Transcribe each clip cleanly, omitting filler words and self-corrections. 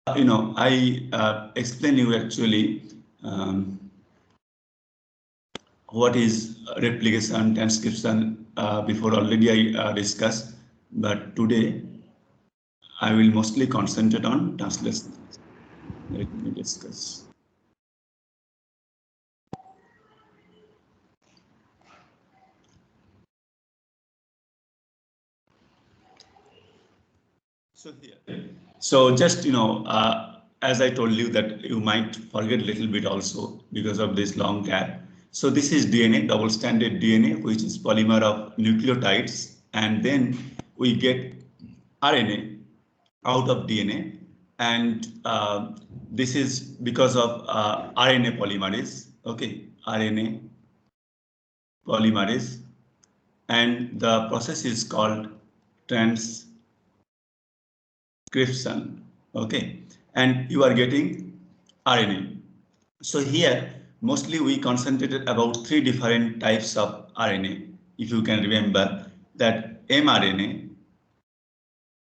I explain you actually what is replication, transcription before already I discussed, but today I will mostly concentrate on translation. Let me discuss. So just as I told you that you might forget a little bit also because of this long gap. So this is DNA, double-stranded DNA, which is polymer of nucleotides, and then we get RNA out of DNA, and this is because of RNA polymerase. Okay, RNA polymerase, and the process is called transcription. Okay, and you are getting RNA. So here mostly we concentrated about three different types of RNA. If you can remember that mRNA.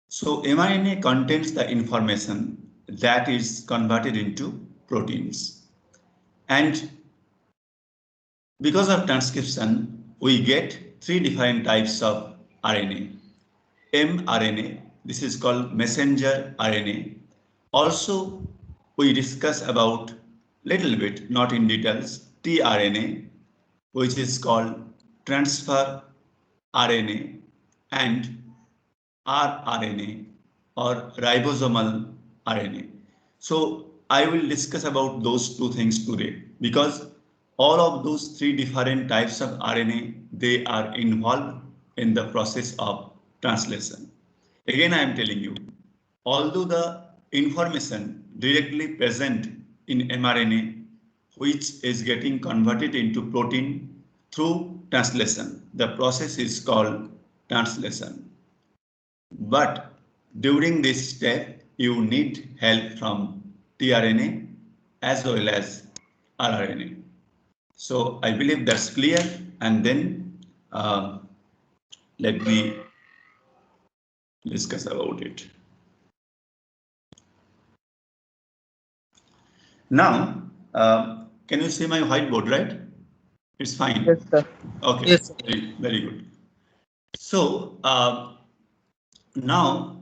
So mRNA contains the information that is converted into proteins, and because of transcription we get three different types of RNA. mRNA, this is called messenger RNA. Also, we discuss about little bit, not in details, tRNA, which is called transfer RNA, and rRNA or ribosomal RNA. So I will discuss about those two things today because all of those three different types of RNA, they are involved in the process of translation. Again, I am telling you, although the information directly present in mRNA, which is getting converted into protein through translation, the process is called translation. But during this step, you need help from tRNA as well as rRNA. So I believe that's clear. And then let me discuss about it. Now, can you see my whiteboard, right? It's fine. Yes, sir. Okay, Yes, sir. very, very good. So now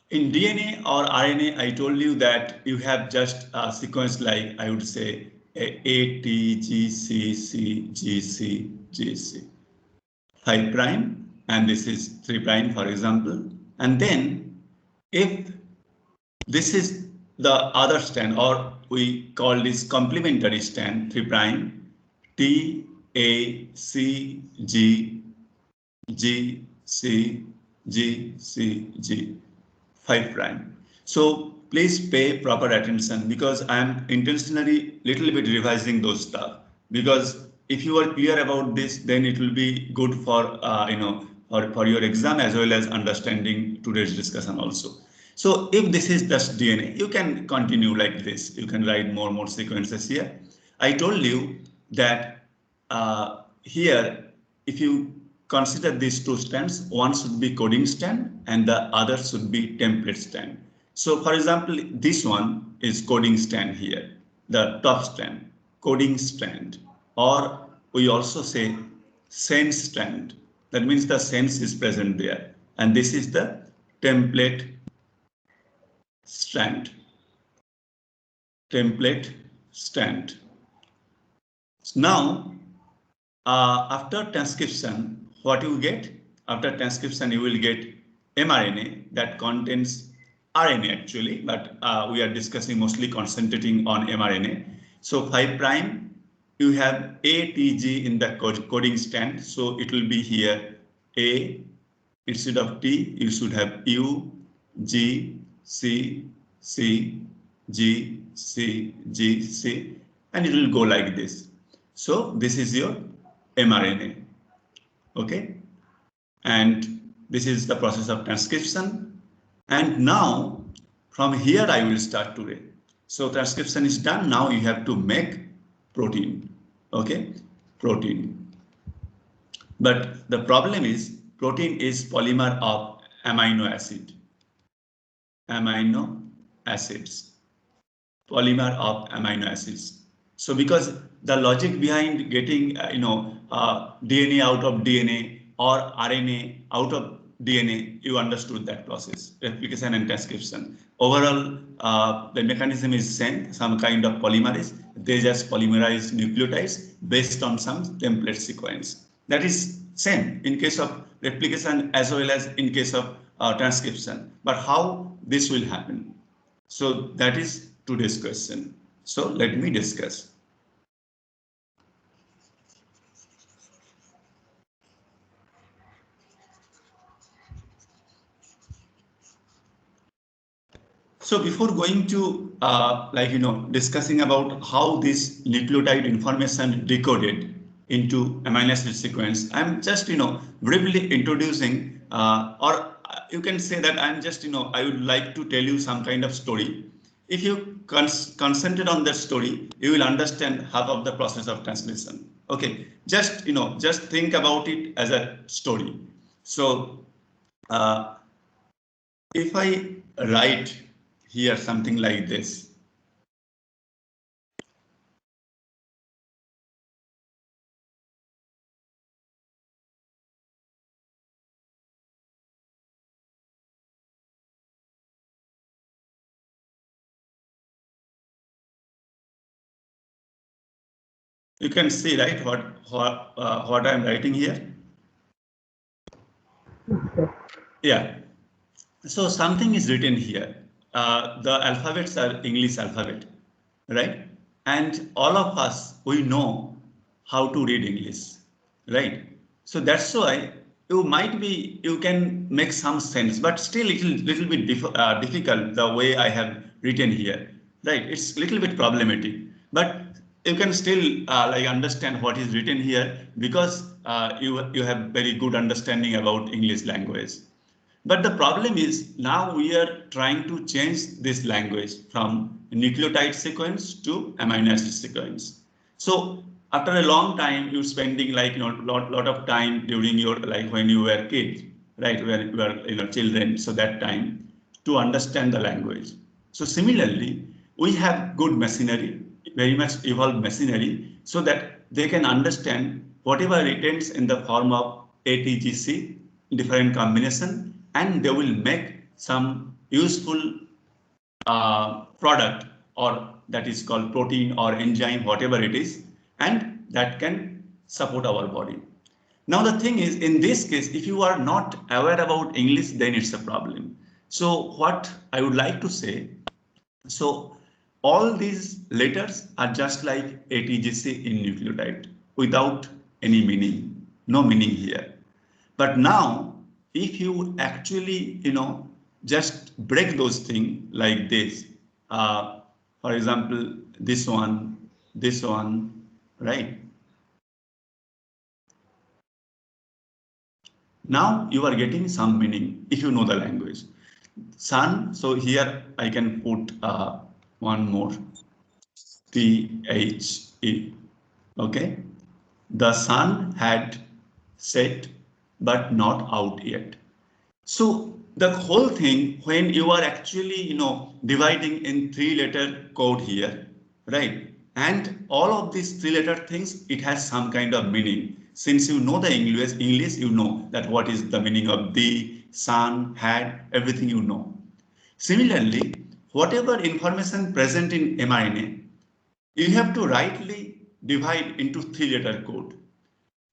in DNA or RNA, I told you that you have just a sequence like I would say A, T, G, C, C, G, C, G, C. 5 prime, and this is 3 prime, for example. And then if this is the other strand, or we call this complementary strand, 3 prime, T, A, C, G, G, C, G, C, G, 5 prime. So please pay proper attention because I am intentionally little bit revising those stuff, because if you are clear about this, then it will be good for for your exam as well as understanding today's discussion also. So if this is just DNA, you can continue like this. You can write more sequences here. I told you that here, if you consider these two strands, one should be coding strand and the other should be template strand. So for example, this one is coding strand here, the top strand, coding strand, or we also say sense strand. That means the sense is present there. And this is the template strand. Template strand. Now, after transcription, what you get? After transcription, you will get mRNA that contains RNA actually, but we are discussing mostly concentrating on mRNA. So 5 prime, you have ATG in the coding strand. So it will be here A, instead of T, you should have U, G, C, C, G, C, G, C, and it will go like this. So this is your mRNA, okay? And this is the process of transcription. And now from here I will start today. So transcription is done. Now you have to make protein, okay? Protein. But the problem is protein is polymer of amino acid. Amino acids, polymer of amino acids. So because the logic behind getting DNA out of DNA or RNA out of DNA, you understood that process, replication and transcription. Overall, the mechanism is same, some kind of polymerase. They just polymerize nucleotides based on some template sequence. That is same in case of replication as well as in case of transcription. But how this will happen? So that is today's question. So let me discuss. So before going to discussing about how this nucleotide information decoded into amino acid sequence, I'm just briefly introducing or you can say that I'm just I would like to tell you some kind of story. If you concentrate on that story, you will understand half of the process of translation. Okay, just think about it as a story. So if I write here something like this, you can see, right, what I'm writing here. Yeah. So something is written here. The alphabets are English alphabet, right? And all of us, we know how to read English, right? So that's why you can make some sense, but still little bit difficult the way I have written here, right? It's little bit problematic, but you can still understand what is written here because you have very good understanding about English language. But the problem is now we are trying to change this language from nucleotide sequence to amino acid sequence. So after a long time, you're spending lot of time during your when you were kids, right? When you were children, so that time to understand the language. So similarly, we have good machinery, very much evolved machinery, so that they can understand whatever written in the form of ATGC, different combination, and they will make some useful product, or that is called protein or enzyme, whatever it is, and that can support our body. Now the thing is, in this case, if you are not aware about English, then it's a problem. So what I would like to say, so all these letters are just like ATGC in nucleotide without any meaning, no meaning here. But now, if you actually, just break those things like this, for example, this one, right? Now you are getting some meaning if you know the language. Sun, so here I can put one more, THE, okay? The sun had set, but not out yet. So the whole thing, when you are actually, dividing in 3-letter code here, right? And all of these 3-letter things, it has some kind of meaning. Since you know the English, you know that what is the meaning of the, sun, had, everything you know. Similarly, whatever information present in mRNA, you have to rightly divide into 3-letter code.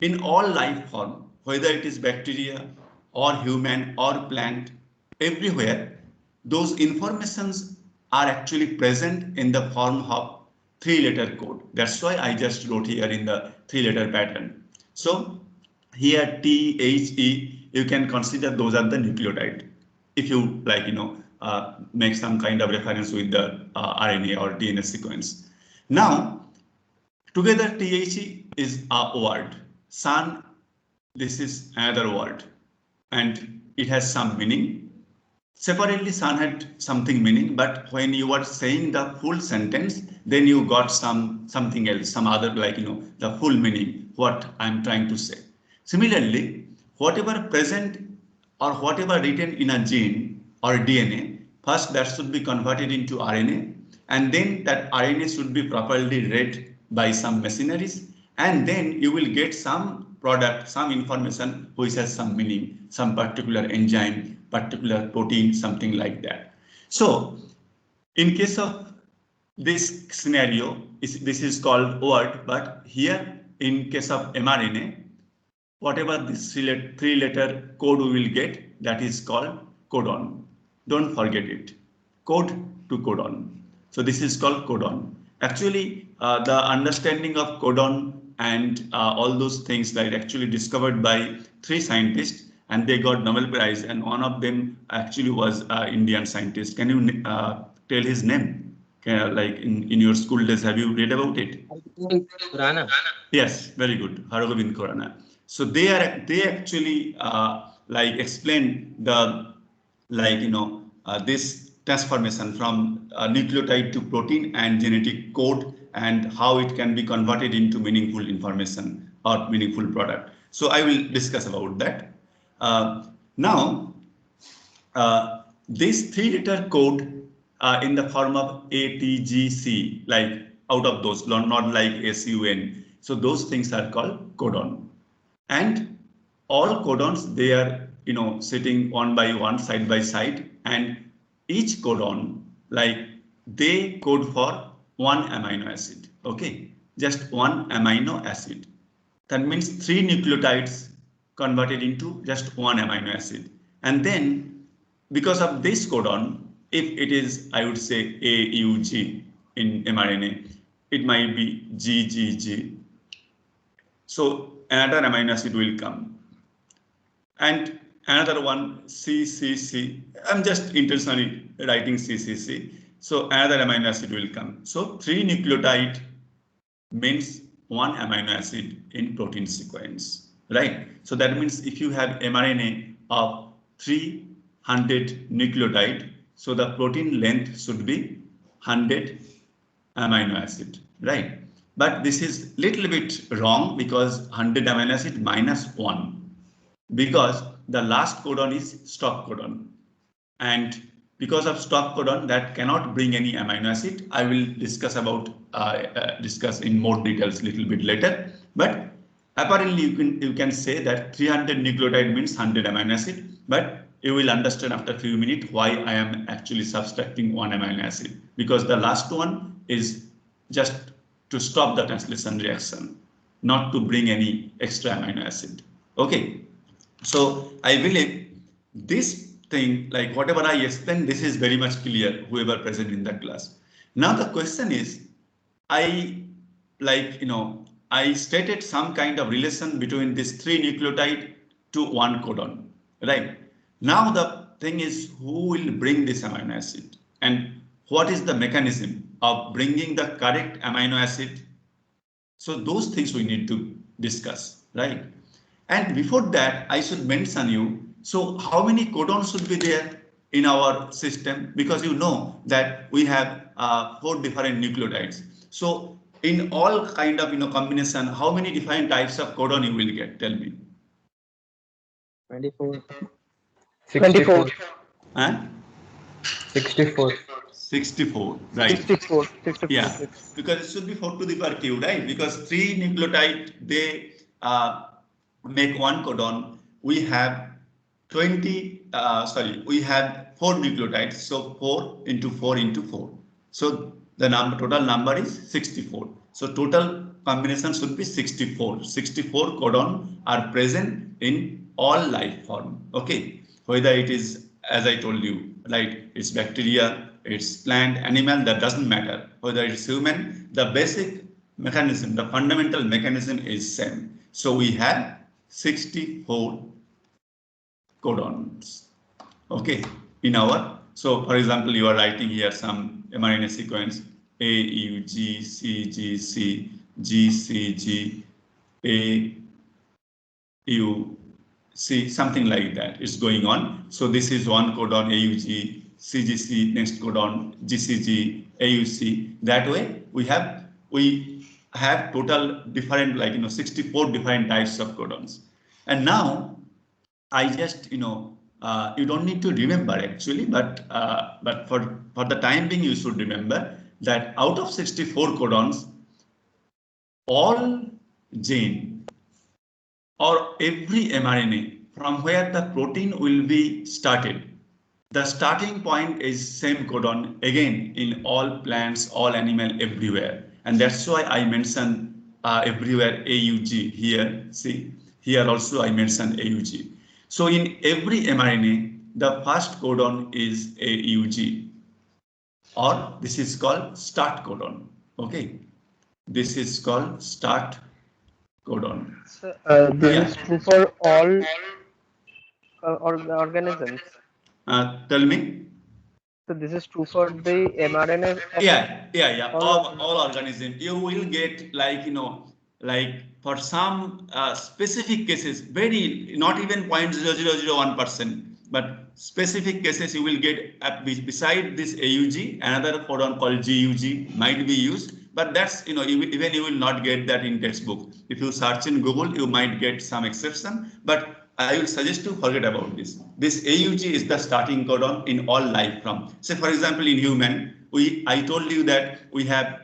In all life form, whether it is bacteria or human or plant, everywhere, those informations are actually present in the form of 3-letter code. That's why I just wrote here in the 3-letter pattern. So here THE, you can consider those are the nucleotide. If you make some kind of reference with the RNA or DNA sequence. Now, together THE is a word. Sun, this is another word, and it has some meaning. Separately, sun had something meaning, but when you are saying the full sentence, then you got something else, some other the full meaning, what I'm trying to say. Similarly, whatever present or whatever written in a gene or DNA, first that should be converted into RNA, and then that RNA should be properly read by some machineries, and then you will get some product, some information which has some meaning, some particular enzyme, particular protein, something like that. So in case of this scenario, this is called word, but here in case of mRNA, whatever this three-letter code we will get, that is called codon. Don't forget it. Code to codon. So this is called codon. Actually, the understanding of codon and all those things that actually discovered by 3 scientists, and they got Nobel Prize, and one of them actually was Indian scientist. Can you tell his name? Like in your school days, have you read about it? Khurana. Yes, very good. Hargobind Khurana. So they actually like explain the this transformation from nucleotide to protein and genetic code, and how it can be converted into meaningful information or meaningful product. So I will discuss about that. Now, this 3-letter code in the form of A, T, G, C, like out of those, not like S, U, N. So those things are called codon. And all codons, they are sitting one by one, side by side, and each codon, like they code for one amino acid. Okay, just one amino acid. That means 3 nucleotides converted into just one amino acid. And then because of this codon, if it is, I would say, AUG in mRNA, it might be GGG. So another amino acid will come. And another one, CCC. I'm just intentionally writing CCC. So another amino acid will come. So 3 nucleotide means 1 amino acid in protein sequence, right? So that means if you have mRNA of 300 nucleotide, so the protein length should be 100 amino acid, right? But this is little bit wrong, because 100 amino acid minus 1, because the last codon is stop codon, and because of stop codon that cannot bring any amino acid. I will discuss about discuss in more details little bit later. But apparently you can say that 300 nucleotide means 100 amino acid, but you will understand after a few minutes why I am actually subtracting 1 amino acid, because the last one is just to stop the translation reaction, not to bring any extra amino acid. Okay, so I believe this thing, like whatever I explained, this is very much clear, whoever present in the class. Now the question is, I stated some kind of relation between this 3 nucleotide to 1 codon, right? Now the thing is, who will bring this amino acid, and what is the mechanism of bringing the correct amino acid? So those things we need to discuss, right? And before that, I should mention you, so how many codons should be there in our system? Because you know that we have 4 different nucleotides. So in all kind of combination, how many different types of codon you will get? Tell me. 24. 64. Huh? 64. 64, right? 64. Yeah, because it should be 4 to the power q, right? Because 3 nucleotide, they make 1 codon. We have 20, we have 4 nucleotides, so 4 into 4 into 4. So the total number is 64. So total combination should be 64. 64 codon are present in all life form. Okay, whether it is, as I told you, right, it's bacteria, it's plant, animal, that doesn't matter. Whether it's human, the basic mechanism, the fundamental mechanism is same. So we have 64 codons. Okay, in our, so for example, you are writing here some mRNA sequence A, U, G, C, G, C, G, C, G, A, U, C, something like that is going on. So this is one codon AUG, CGC, next codon GCG, AUC. That way we have total different 64 different types of codons. And now I just you don't need to remember actually, but for the time being, you should remember that out of 64 codons, all gene or every mRNA from where the protein will be started, the starting point is same codon again in all plants, all animal, everywhere. And that's why I mentioned everywhere AUG here. See, here also I mentioned AUG. So in every mRNA, the first codon is AUG, or this is called start codon. Okay, this is called start codon. So, this is true for all organisms. Tell me. So this is true for the mRNA of Yeah. all. All organisms. You will get like like for some specific cases, very not even 0.0001%, but specific cases you will get beside this AUG, another codon called GUG might be used. But that's even you will not get that in textbook. If you search in Google, you might get some exception, but I will suggest to forget about this. This AUG is the starting codon in all life form. Say for example, in human, I told you that we have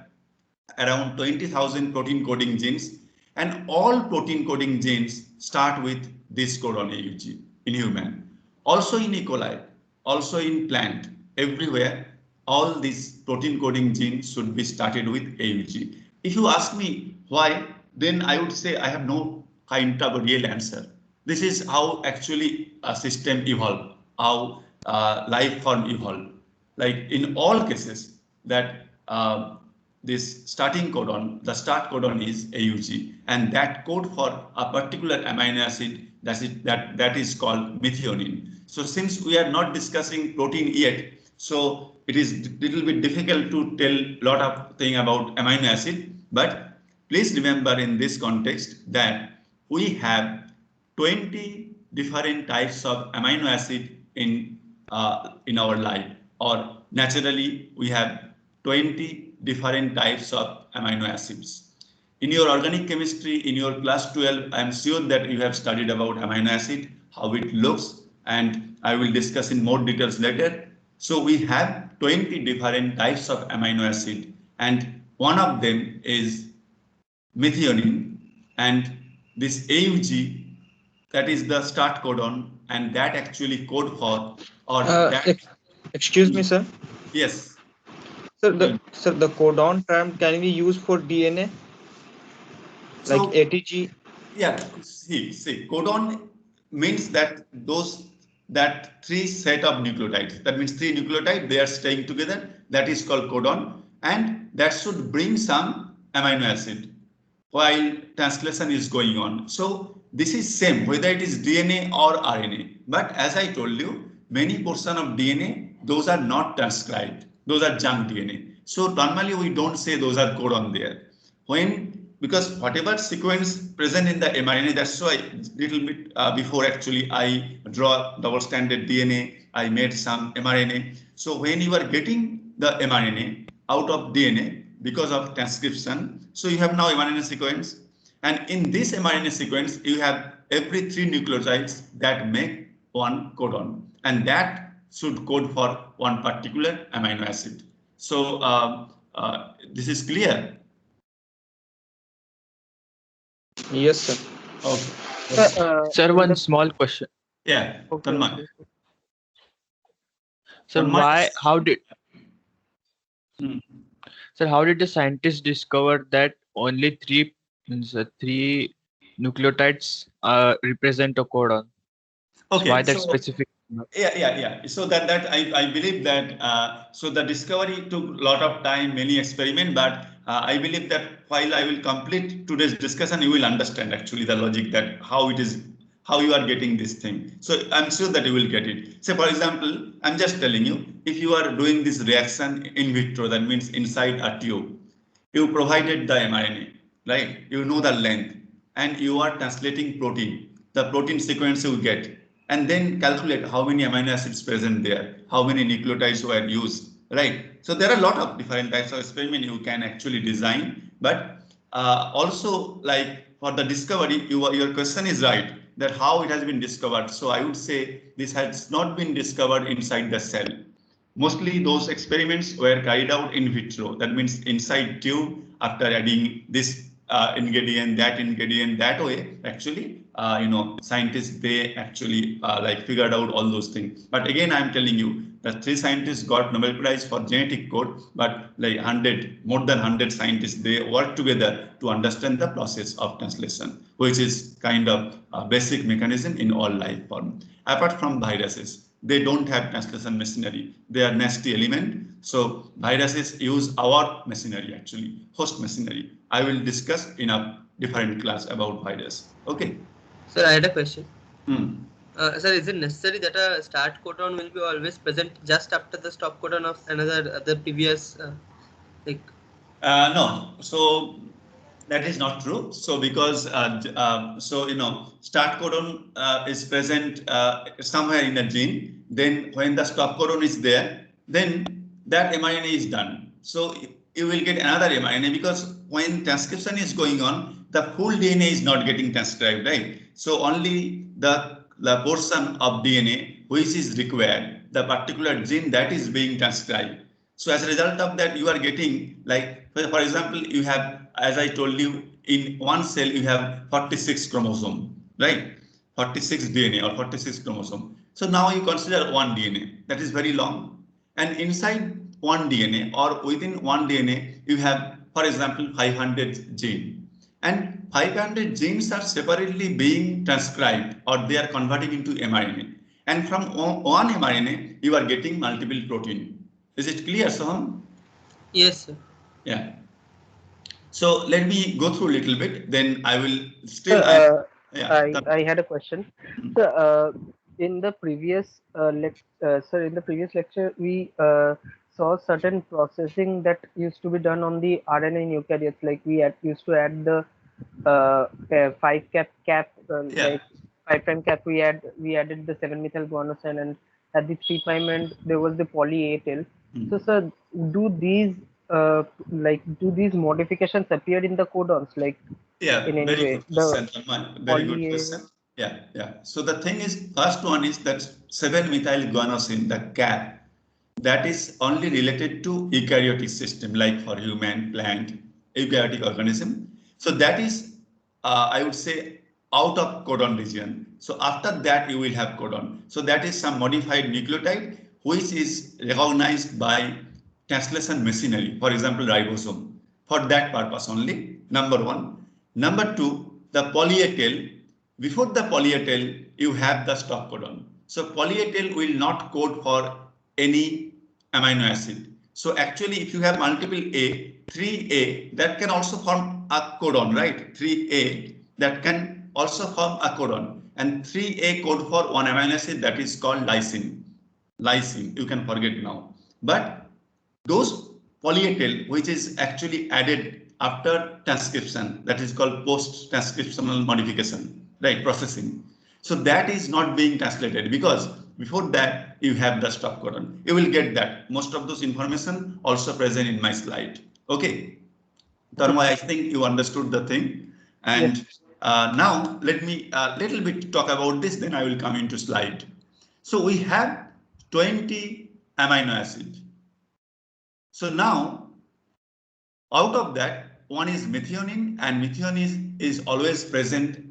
around 20,000 protein coding genes, and all protein coding genes start with this codon AUG in human. Also in E. coli, also in plant, everywhere, all these protein coding genes should be started with AUG. If you ask me why, then I would say I have no kind of a real answer. This is how actually a system evolve, how life form evolve. Like in all cases that this starting codon, the start codon is AUG, and that code for a particular amino acid that is called methionine. So since we are not discussing protein yet, so it is little bit difficult to tell lot of thing about amino acid. But please remember in this context that we have 20 different types of amino acid in our life, or naturally we have 20 different types of amino acids. In your organic chemistry, in your class 12, I am sure that you have studied about amino acid, how it looks, and I will discuss in more details later. So we have 20 different types of amino acid, and one of them is methionine, and this AUG, that is the start codon, and that actually code for, or that. Excuse me, sir. Yes. Sir, the codon term can be used for DNA, So, like ATG. Yeah, see, codon means that that three set of nucleotides. That means three nucleotides, they are staying together. That is called codon, and that should bring some amino acid while translation is going on. So this is same whether it is DNA or RNA. But as I told you, many portion of DNA, those are not transcribed. Those are junk DNA. So normally we don't say those are codon there. Because whatever sequence present in the mRNA, that's why little bit before actually I draw double-stranded DNA, I made some mRNA. So when you are getting the mRNA out of DNA because of transcription, so you have now mRNA sequence, and in this mRNA sequence you have every three nucleotides that make one codon, and that should code for one particular amino acid. So this is clear. Yes, sir. Okay. Sir, one small question. Yeah. Okay. Tanmay. Sir, Tanmay. Sir, how did the scientists discover that only three nucleotides represent a codon? Okay. Why that specific? Yeah. So that I believe that so the discovery took a lot of time, many experiments, but I believe that while I will complete today's discussion, you will understand actually the logic that how you are getting this thing. So I'm sure that you will get it. Say for example, I'm just telling you, if you are doing this reaction in vitro, that means inside a tube, you provided the mRNA, right? You know the length, and you are translating protein, the protein sequence you get, and then calculate how many amino acids present there, how many nucleotides were used, right? So there are a lot of different types of experiment you can actually design, but also like for the discovery, your question is right. that how it has been discovered. So I would say this has not been discovered inside the cell. Mostly those experiments were carried out in vitro. That means inside tube after adding this ingredient, that way. Actually, scientists, they actually like figured out all those things. But again, I'm telling you, the 3 scientists got Nobel Prize for genetic code, but like more than 100 scientists, they work together to understand the process of translation, which is kind of a basic mechanism in all life form. Apart from viruses, they don't have translation machinery. They are nasty element. So viruses use our machinery, actually, host machinery. I will discuss in a different class about virus. Okay. Sir, I had a question. Hmm. Sir, is it necessary that a start codon will be always present just after the stop codon of the previous No. So that is not true. So because start codon is present somewhere in the gene, then when the stop codon is there, then that mRNA is done. So you will get another mRNA, because when transcription is going on, the full DNA is not getting transcribed, right? So only the portion of DNA which is required, the particular gene that is being transcribed. So as a result of that, you are getting, like, for example, you have, as I told you, in one cell, you have 46 chromosome, right? 46 DNA or 46 chromosome. So now you consider one DNA, that is very long. And inside one DNA or within one DNA, you have, for example, 500 gene. And 500 genes are separately being transcribed, or they are converting into mRNA. And from one mRNA, you are getting multiple protein. Is it clear, Soham? Yes, sir. Yeah. So let me go through a little bit, then I will still. I had a question. So, in the previous in the previous lecture, we saw certain processing that used to be done on the RNA in eukaryotes. Like used to add the 5 cap, like 5' cap. We added the 7-methyl guanosine, and at the 3' end there was the poly A tail. So, sir, do these modifications appear in the codons, like? Yeah, In any very way, good question, Arman. Very good poly question. Yeah. So the thing is, first one is that 7-methyl guanosine, the cap, that is only related to eukaryotic system, like for human, plant, eukaryotic organism. So that is, I would say, out of codon region. So after that, you will have codon. So that is some modified nucleotide, which is recognized by translation machinery, for example, ribosome. For that purpose only, number one. Number two, the poly A tail. Before the poly A tail, you have the stop codon. So poly A tail will not code for any amino acid. So actually, if you have multiple A, 3A, that can also form a codon, right? 3A, that can also form a codon. And 3A code for one amino acid, that is called lysine. Lysine, you can forget now. But those poly A tail, which is actually added after transcription, that is called post-transcriptional modification, right, processing. So that is not being translated, because before that you have the stop codon. You will get that. Most of those information also present in my slide. Okay. Dharma, I think you understood the thing. And Yes. now let me a little bit talk about this, then I will come into slide. So we have 20 amino acid. So now, out of that, one is methionine, and methionine is always present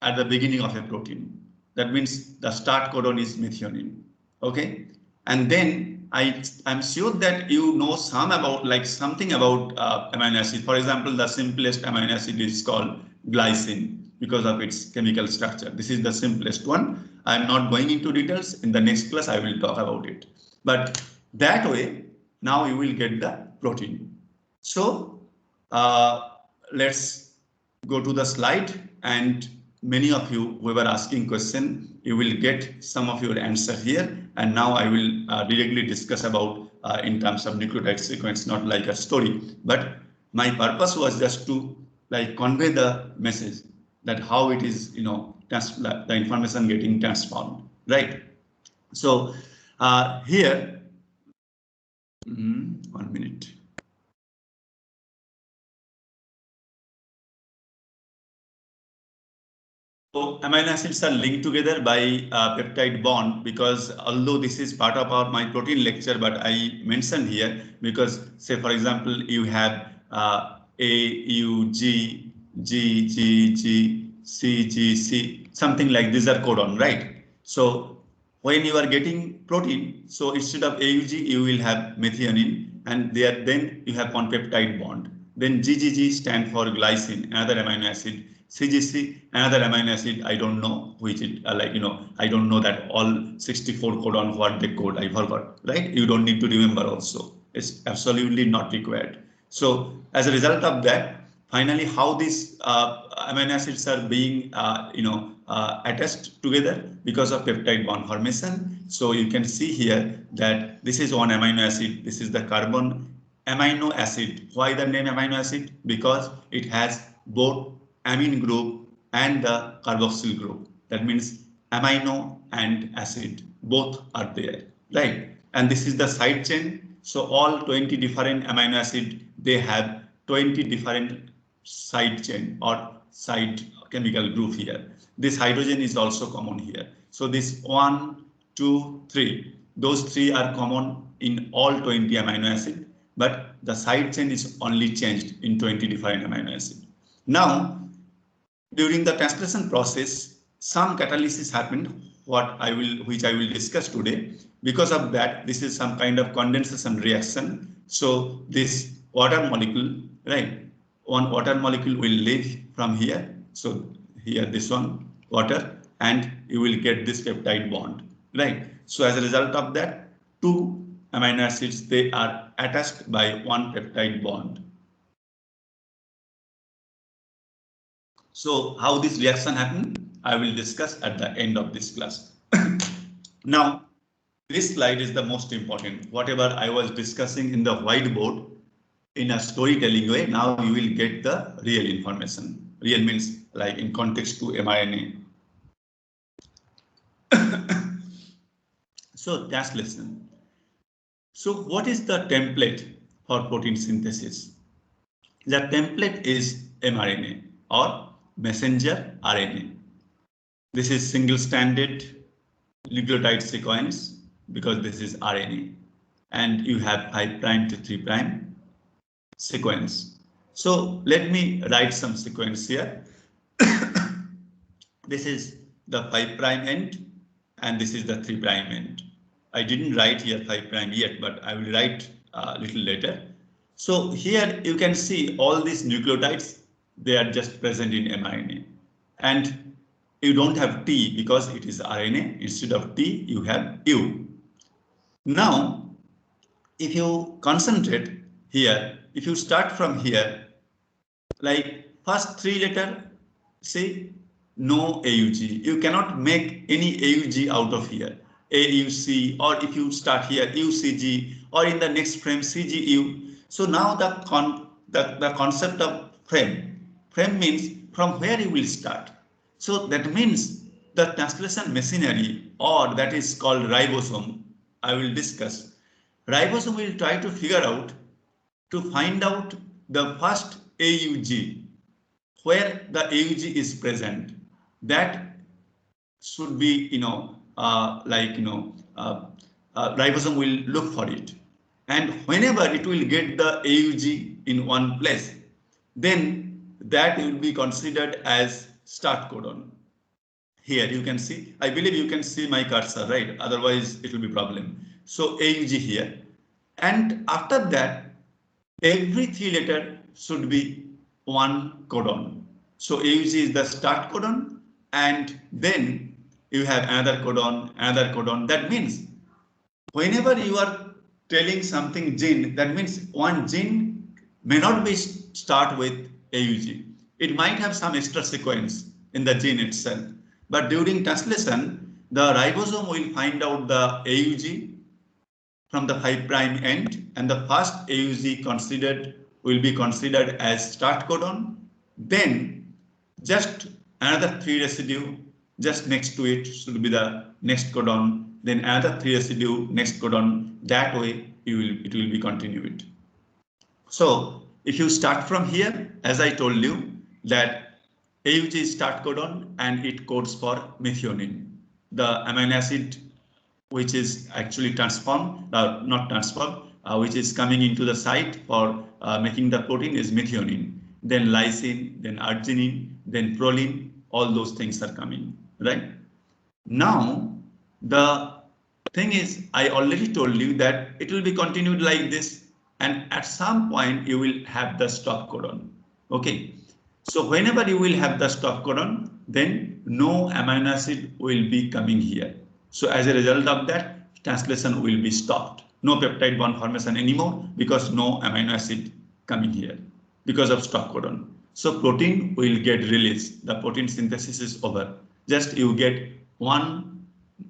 at the beginning of a protein. That means the start codon is methionine. Okay, and then I'm sure that you know something about amino acid. For example, the simplest amino acid is called glycine because of its chemical structure. This is the simplest one. I'm not going into details. In the next class, I will talk about it. But that way, now you will get the protein. So let's go to the slide, and many of you who were asking question, you will get some of your answer here. And now I will directly discuss about in terms of nucleotide sequence, not like a story. But my purpose was just to like convey the message that how it is, the information getting transformed, right? So here, 1 minute. amino acids are linked together by peptide bond, because although this is part of my protein lecture, but I mentioned here because, say for example, you have A, U, G, G, G, G, C, G, C, something like these are codon, right? So when you are getting protein, so instead of AUG, you will have methionine, and there then you have one peptide bond. Then GGG stand for glycine, another amino acid. CGC, another amino acid. I don't know which it I don't know that all 64 codon what they code. I forgot, right? You don't need to remember also. It's absolutely not required. So as a result of that, finally, how these amino acids are being attached together because of peptide bond formation. So you can see here that this is one amino acid. This is the carbon amino acid. Why the name amino acid? Because it has both amine group and the carboxyl group. That means amino and acid both are there, right? And this is the side chain. So all 20 different amino acid, they have 20 different side chain or side chemical group here. This hydrogen is also common here. So this 1, 2, 3, those three are common in all 20 amino acid, but the side chain is only changed in 20 different amino acid. Now, during the translation process, some catalysis happened, which I will discuss today. Because of that, this is some kind of condensation reaction. So this water molecule, right? One water molecule will leave from here. So here this one water, and you will get this peptide bond, right? So as a result of that, two amino acids, they are attached by one peptide bond. So how this reaction happen, I will discuss at the end of this class. Now, this slide is the most important. Whatever I was discussing in the whiteboard in a storytelling way, now you will get the real information. Real means like in context to mRNA. So just listen. So what is the template for protein synthesis? The template is mRNA or messenger RNA. This is single-stranded nucleotide sequence because this is RNA, and you have 5' to 3' sequence. So let me write some sequence here. This is the 5' end, and this is the 3' end. I didn't write here 5' yet, but I will write a little later. So here you can see all these nucleotides, they are just present in mRNA. And you don't have T because it is RNA. Instead of T, you have U. Now, if you concentrate here, if you start from here, like first 3 letter, say no AUG. You cannot make any AUG out of here. AUC, or if you start here UCG, or in the next frame CGU. So now the concept of frame means from where you will start. So that means the translation machinery, or that is called ribosome, I will discuss. Ribosome will try to figure out, to find out the first AUG, where the AUG is present. That should be, ribosome will look for it. And whenever it will get the AUG in one place, then that will be considered as start codon. Here you can see, I believe you can see my cursor, right? Otherwise it will be problem. So AUG here. And after that, every 3 letter should be one codon. So AUG is the start codon, and then you have another codon, another codon. That means whenever you are telling something gene, that means one gene may not be start with AUG. It might have some extra sequence in the gene itself. But during translation, the ribosome will find out the AUG from the 5' end, and the first AUG will be considered as start codon. Then just another 3 residue just next to it should be the next codon. Then another 3 residue next codon. That way it will be continued. So if you start from here, as I told you, that AUG is start codon and it codes for methionine. The amino acid which is actually transformed, not transformed, which is coming into the site for making the protein is methionine. Then lysine, then arginine, then proline, all those things are coming, right? Now, the thing is, I already told you that it will be continued like this, and at some point you will have the stop codon. Okay, so whenever you will have the stop codon, then no amino acid will be coming here. So as a result of that, translation will be stopped. No peptide bond formation anymore because no amino acid coming here because of stop codon. So protein will get released. The protein synthesis is over. Just you get one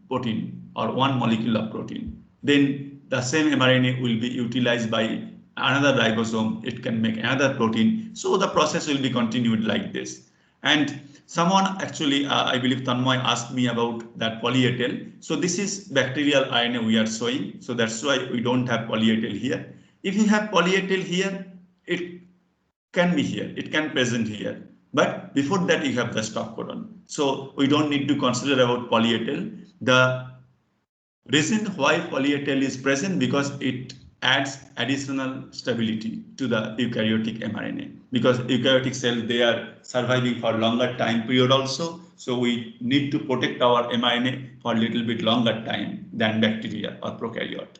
protein or one molecule of protein. Then the same mRNA will be utilized by another ribosome. It can make another protein. So the process will be continued like this. And someone actually, I believe Tanmoy asked me about that poly-A tail. So this is bacterial RNA we are showing. So that's why we don't have poly-A tail here. If you have poly-A tail here, it can be here, it can present here. But before that, you have the stop codon. So we don't need to consider about poly-A tail. The reason why poly-A tail is present because it adds additional stability to the eukaryotic mRNA. Because eukaryotic cells, they are surviving for longer time period also. So we need to protect our mRNA for a little bit longer time than bacteria or prokaryote.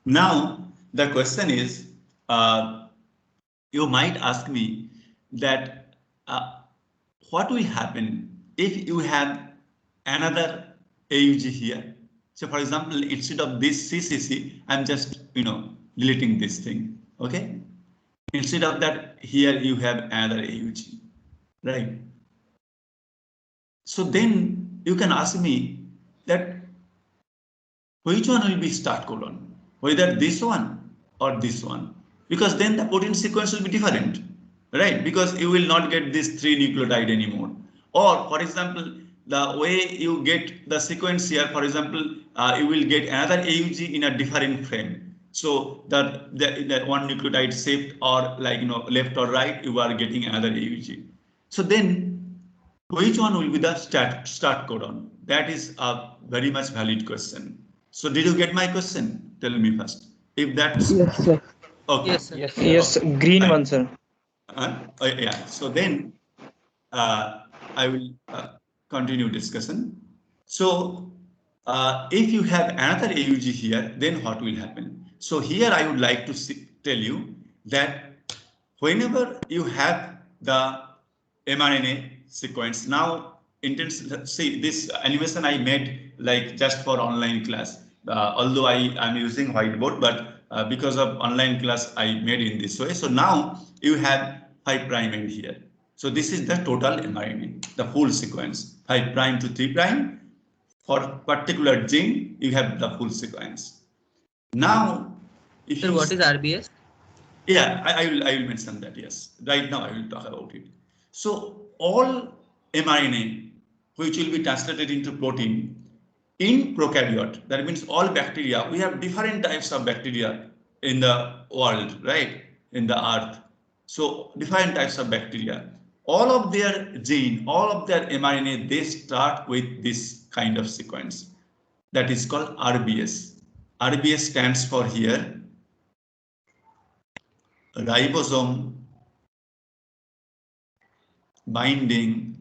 Now, the question is, you might ask me that what will happen if you have another AUG here. So for example, instead of this CCC, I'm just, deleting this thing. Okay. Instead of that, here you have another AUG, right? So then you can ask me that which one will be start codon, whether this one or this one, because then the protein sequence will be different, right? Because you will not get this 3 nucleotide anymore. Or for example, the way you get the sequence here, for example, you will get another AUG in a different frame. So that one nucleotide shift or left or right, you are getting another AUG. So then which one will be the start codon? That is a very much valid question. So did you get my question? Tell me first. If that's Yes, sir. okay. Yes, sir. Yes, Okay. green Fine. one, sir. Yeah. So then I will continue discussion. So if you have another AUG here, then what will happen? So here I would like to tell you that whenever you have the mRNA sequence, now see this animation I made like just for online class. Although I am using whiteboard, but because of online class I made in this way. So now you have 5' end here. So this is the total mRNA, the full sequence, 5' to 3'. For particular gene, you have the full sequence. Now, if Sir, what is RBS? Yeah, I will mention that. Yes, right now I will talk about it. So all mRNA which will be translated into protein in prokaryote, that means all bacteria. We have different types of bacteria in the world, right? In the earth. So different types of bacteria. All of their gene, all of their mRNA, they start with this kind of sequence. That is called RBS. RBS stands for here ribosome binding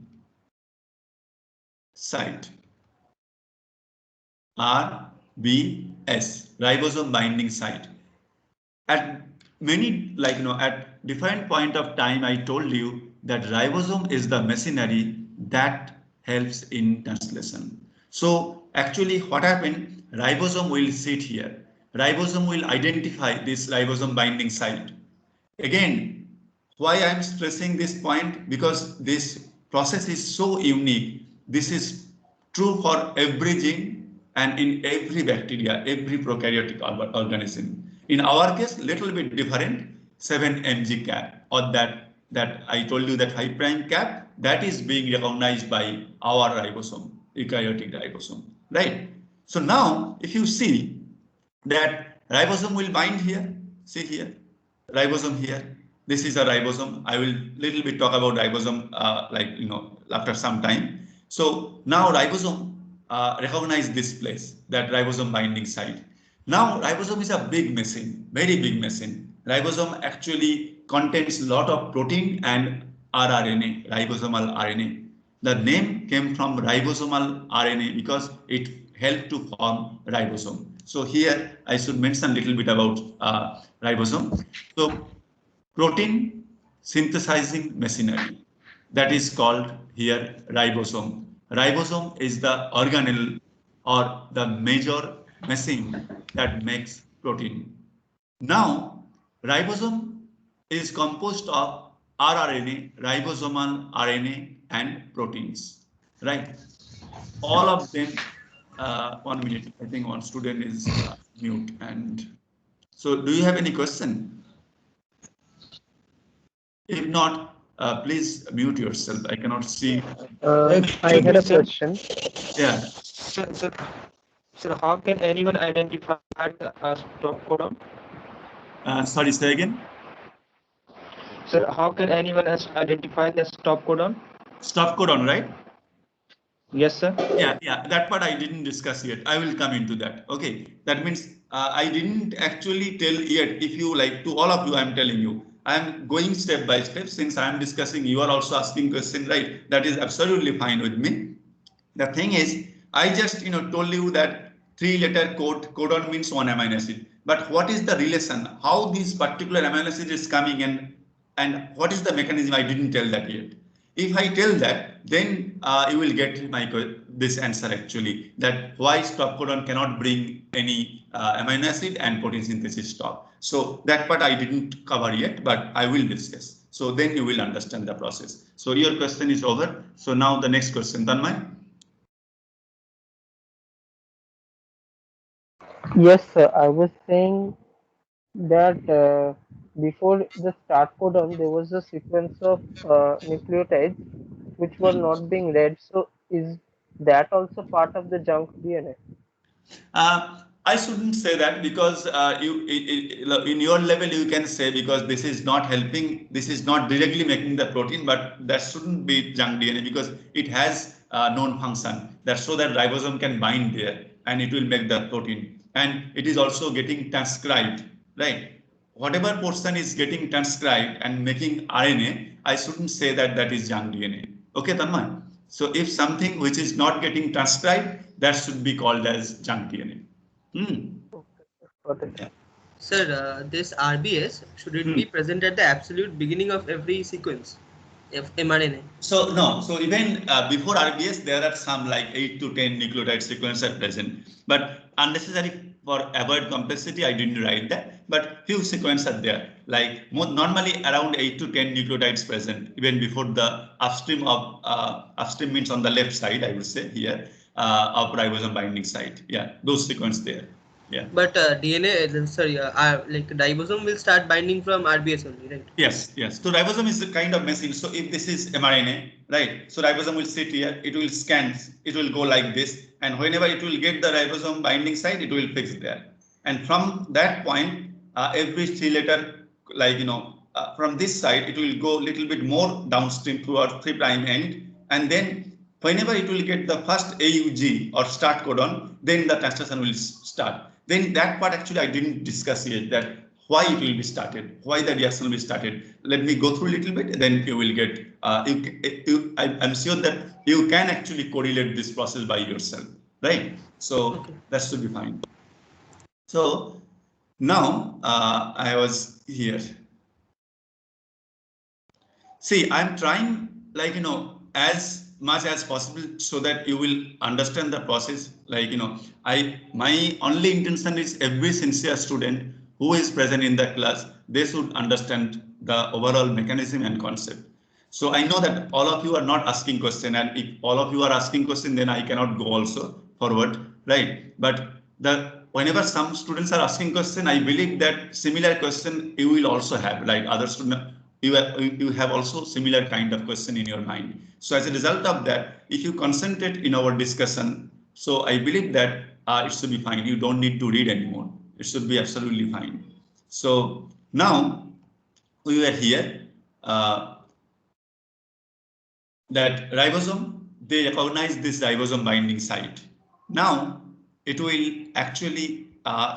site. RBS, ribosome binding site. At many, at different point of time, I told you that ribosome is the machinery that helps in translation. So actually what happened, ribosome will sit here. Ribosome will identify this ribosome binding site. Again, why I'm stressing this point? Because this process is so unique. This is true for every gene and in every bacteria, every prokaryotic organism. In our case, little bit different, 7 mg cap, or that I told you that 5' cap, that is being recognized by our ribosome, eukaryotic ribosome, right? So now, if you see that ribosome will bind here, see here, ribosome here, this is a ribosome. I will little bit talk about ribosome after some time. So now ribosome recognize this place, that ribosome binding site. Now ribosome is a big machine, very big machine. Ribosome actually contains a lot of protein and rRNA, ribosomal RNA. The name came from ribosomal RNA because it helped to form ribosome. So here I should mention a little bit about ribosome. So protein synthesizing machinery, that is called here ribosome. Ribosome is the organelle or the major machine that makes protein. Now, ribosome is composed of rRNA, ribosomal RNA, and proteins, right? All of them. 1 minute. I think one student is mute. And so, do you have any question? If not, please mute yourself. I cannot see. I had a question. Yeah. So how can anyone identify the stop codon? Sorry, say again. So how can anyone else identify the stop codon? Stop codon, right? Yes, sir. Yeah, that part I didn't discuss yet. I will come into that. Okay, that means I didn't actually tell yet. If you like, to all of you, I'm telling you, I'm going step by step. Since I'm discussing, you are also asking question, right? That is absolutely fine with me. The thing is, I just told you that 3-letter codon means one amino acid. But what is the relation? How this particular amino acid is coming and what is the mechanism? I didn't tell that yet. If I tell that, then you will get this answer actually, that why stop codon cannot bring any amino acid and protein synthesis stop. So that part I didn't cover yet, but I will discuss. So then you will understand the process. So your question is over. So now the next question, Tanmay. Yes, sir. I was saying that before the start codon, there was a sequence of nucleotides which were not being read. So is that also part of the junk DNA? I shouldn't say that because in your level you can say, because this is not helping, this is not directly making the protein, but that shouldn't be junk DNA because it has known function. That's so that ribosome can bind there and it will make the protein. And it is also getting transcribed, right? Whatever portion is getting transcribed and making RNA, I shouldn't say that that is junk DNA. Okay, Tanmay? So if something which is not getting transcribed, that should be called as junk DNA. Okay. Sir, this RBS, should it be present at the absolute beginning of every sequence of mRNA? So no, so even before RBS, there are some like 8 to 10 nucleotide sequences are present, but unnecessary for avoid complexity, I didn't write that, but few sequences are there, like normally around 8 to 10 nucleotides present, even before the upstream of, upstream means on the left side, I would say here, of ribosome binding site. Yeah, those sequences there. Yeah. But DNA, sorry, like ribosome will start binding from RBS only, right? Yes. So ribosome is a kind of machine. So if this is mRNA, right? So ribosome will sit here, it will scan, it will go like this. And whenever it will get the ribosome binding site, it will fix there. And from that point, every 3-letter, from this side, it will go a little bit more downstream towards 3' end. And then whenever it will get the first AUG or start codon, then the translation will start. Then that part actually I didn't discuss yet, that why it will be started, why the reaction will be started. Let me go through a little bit, then you will get, I'm sure that you can actually correlate this process by yourself, right? So that should be fine. So now I was here. See, I'm trying as much as possible so that you will understand the process. My only intention is every sincere student who is present in the class, they should understand the overall mechanism and concept. So I know that all of you are not asking question, and if all of you are asking question, then I cannot go also forward, right? But whenever some students are asking question, I believe that similar question you will also have, like other students. You have also similar kind of question in your mind. So as a result of that, if you concentrate in our discussion, so I believe that it should be fine. You don't need to read anymore. It should be absolutely fine. So now we were here that ribosome, they recognize this ribosome binding site. Now it will actually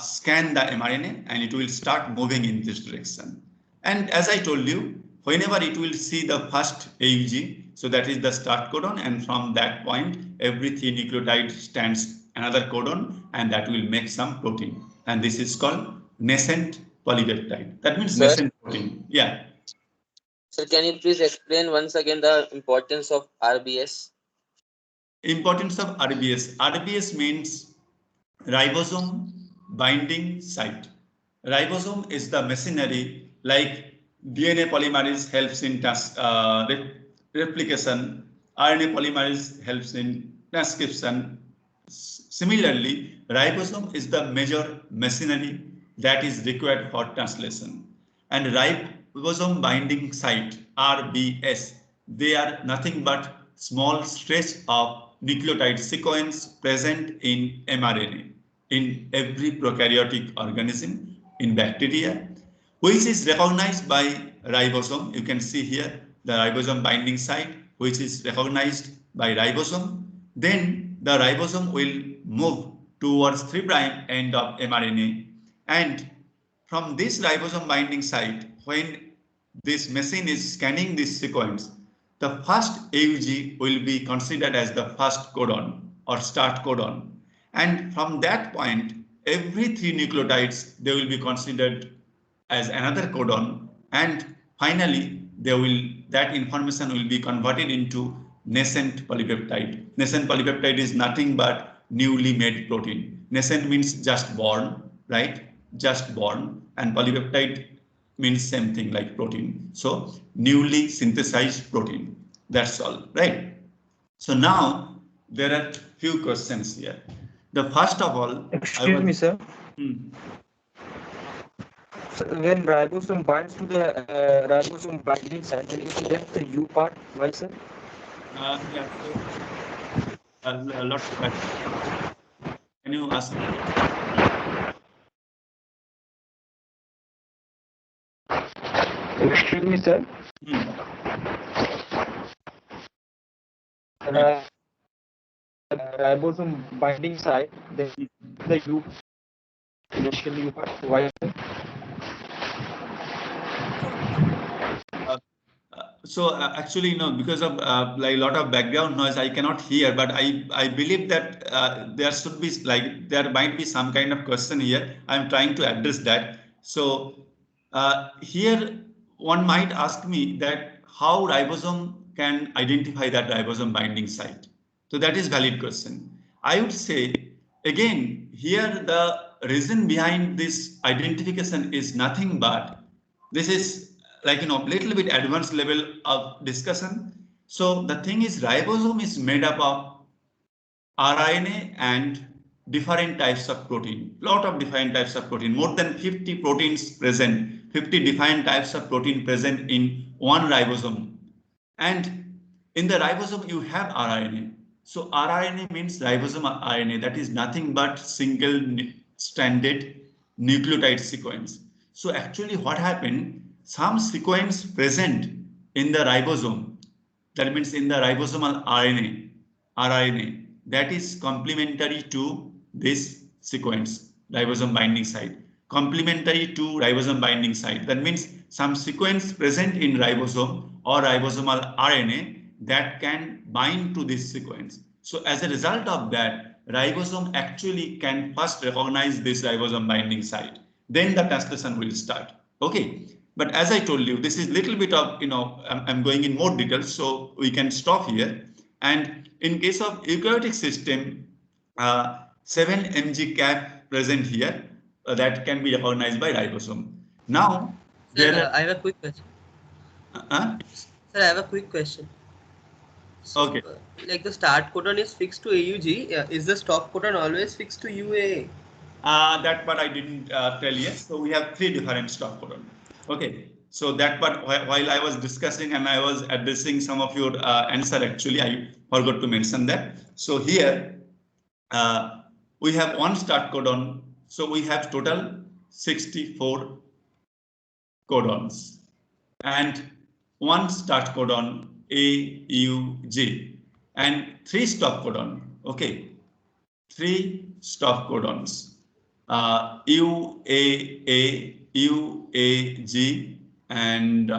scan the mRNA and it will start moving in this direction. And as I told you, whenever it will see the first AUG, so that is the start codon, and from that point, every 3 nucleotide stands another codon, and that will make some protein. And this is called nascent polypeptide. That means nascent protein. Yeah. Sir, can you please explain once again the importance of RBS? Importance of RBS. RBS means ribosome binding site. Ribosome is the machinery, like DNA polymerase helps in replication, RNA polymerase helps in transcription. Similarly, ribosome is the major machinery that is required for translation. And ribosome binding site, RBS, they are nothing but small stretch of nucleotide sequence present in mRNA in every prokaryotic organism, in bacteria, which is recognized by ribosome. You can see here the ribosome binding site, which is recognized by ribosome. Then the ribosome will move towards 3' end of mRNA. And from this ribosome binding site, when this machine is scanning this sequence, the first AUG will be considered as the first codon or start codon. And from that point, every 3 nucleotides, they will be considered as another codon. And finally, that information will be converted into nascent polypeptide. Nascent polypeptide is nothing but newly made protein. Nascent means just born, right? Just born. And polypeptide means same thing like protein. So newly synthesized protein. That's all, right? So now there are few questions here. The first of all, Excuse me, sir. Hmm. So when ribosome binds to the ribosome binding site, then it left the U part. Why, sir? Yeah, so a lot of questions. Can you ask? Excuse me, sir. Ribosome binding site, then the U, initially U part. Why, sir? So actually, because of like a lot of background noise, I cannot hear. But I believe that there should be there might be some kind of question here. I'm trying to address that. So here one might ask me that how ribosome can identify that ribosome binding site. So that is valid question. I would say again here the reason behind this identification is nothing but this is like little bit advanced level of discussion. So the thing is ribosome is made up of RNA and different types of protein, lot of different types of protein, more than 50 proteins present, 50 different types of protein present in one ribosome. And in the ribosome you have RNA. So RNA means ribosome RNA, that is nothing but single stranded nucleotide sequence. So actually what happened, some sequence present in the ribosome, that means in the ribosomal RNA, that is complementary to this sequence, ribosome binding site. Complementary to ribosome binding site. That means some sequence present in ribosome or ribosomal RNA that can bind to this sequence. So as a result of that, ribosome actually can first recognize this ribosome binding site. Then the translation will start. Okay. But as I told you, this is little bit of, I'm going in more details, so we can stop here. And in case of eukaryotic system, 7 mg cap present here that can be recognized by ribosome. Now, Sir, I have a quick question. Sir, I have a quick question. So, okay. Like the start codon is fixed to AUG, is the stop codon always fixed to UAA? That part I didn't tell yet. So we have 3 different stop codon. Okay. So that part, while I was discussing and I was addressing some of your answer, actually, I forgot to mention that. So here we have 1 start codon. So we have total 64 codons. and 1 start codon AUG and 3 stop codon. Okay, 3 stop codons UAA, UAG and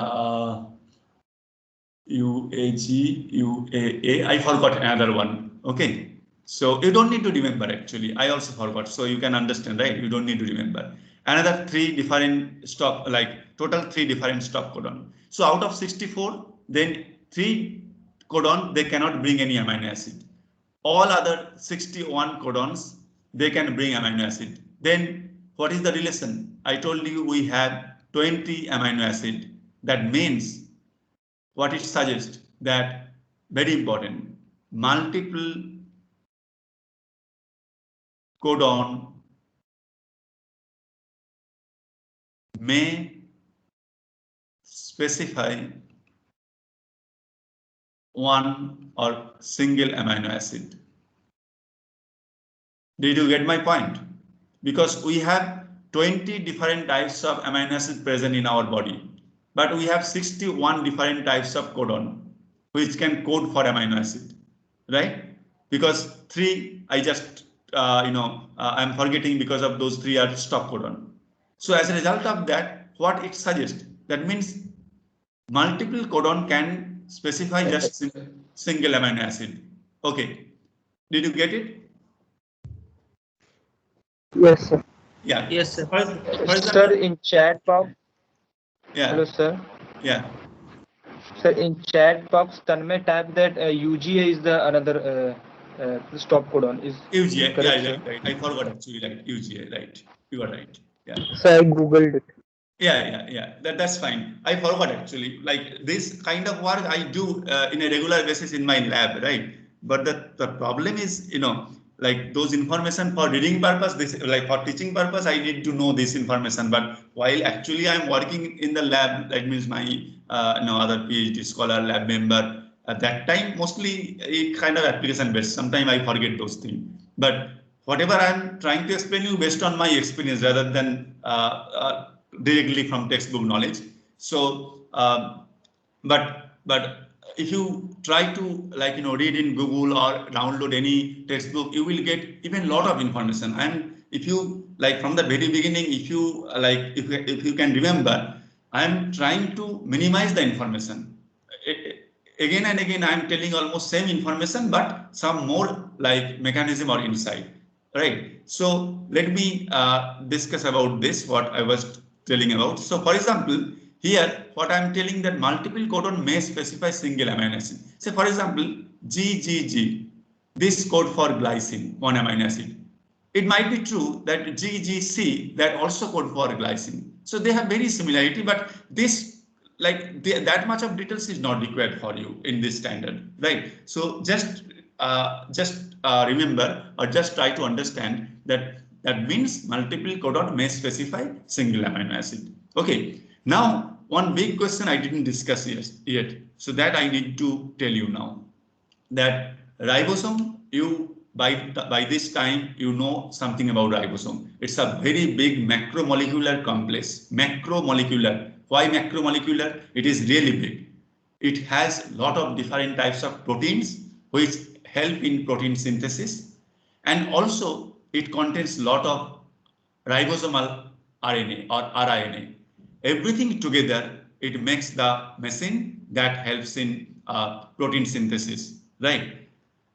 UAG, UAA. I forgot another one. Okay, so you don't need to remember actually. I also forgot, so you can understand, right? You don't need to remember. Another 3 different stop, like total 3 different stop codon. So out of 64, then 3 codon they cannot bring any amino acid. All other 61 codons they can bring amino acid. Then what is the relation? I told you we have 20 amino acid. That means what it suggests that very important multiple codon may specify one or single amino acid. Did you get my point? Because we have 20 different types of amino acid present in our body, but we have 61 different types of codon which can code for amino acid, right? Because 3 I just I'm forgetting because of those 3 are stop codon. So as a result of that, what it suggests, that means multiple codon can specify just single amino acid. Okay, did you get it? Yes, sir. Yeah. Yes, sir. For Sir, example, in chat box. yeah. Hello, sir. Yeah. Sir, in chat box, Tanmay typed that UGA is the another stop codon. Is UGA. correct, Yeah, sir? right. I forgot actually, like UGA. Right. You are right. Yeah. So I googled it. Yeah. That's fine. I forgot actually. Like this kind of work I do in a regular basis in my lab, right? But the problem is, like those information for reading purpose, this like for teaching purpose, I need to know this information. But while actually I'm working in the lab, that means my other PhD scholar, lab member. At that time, mostly it kind of application based. Sometimes I forget those things. But whatever I'm trying to explain you based on my experience rather than directly from textbook knowledge. So, but if you try to read in Google or download any textbook, you will get even lot of information. And if you from the very beginning, if you if you can remember, I'm trying to minimize the information. Again and again, I'm telling almost same information, but some more mechanism or insight, right? So let me discuss about this, what I was telling about. So for example, here, what I'm telling that multiple codon may specify single amino acid. Say for example, GGG, this code for glycine, one amino acid. It might be true that GGC that also code for glycine. So they have very similarity, but this that much of details is not required for you in this standard, right? So just remember or just try to understand that means multiple codon may specify single amino acid. Okay, now one big question I didn't discuss yet, so that I need to tell you now, that ribosome, you by this time you know something about ribosome. It's a very big macromolecular complex. Macromolecular. Why macromolecular? It is really big. It has a lot of different types of proteins which help in protein synthesis, and also it contains a lot of ribosomal RNA or RNA. Everything together, it makes the machine that helps in protein synthesis, right?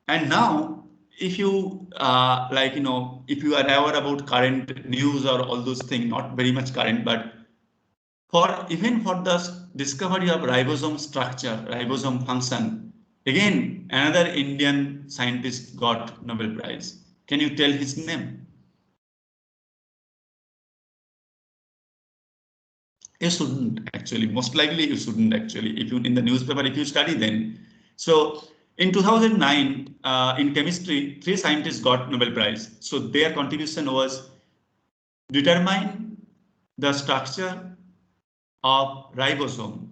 And now, if you if you are aware about current news or all those things, not very much current, but even for the discovery of ribosome structure, ribosome function, again another Indian scientist got Nobel Prize. Can you tell his name? You shouldn't actually. Most likely you shouldn't actually. If you in the newspaper, if you study then. So in 2009, in chemistry, 3 scientists got Nobel Prize. So their contribution was determine the structure of ribosome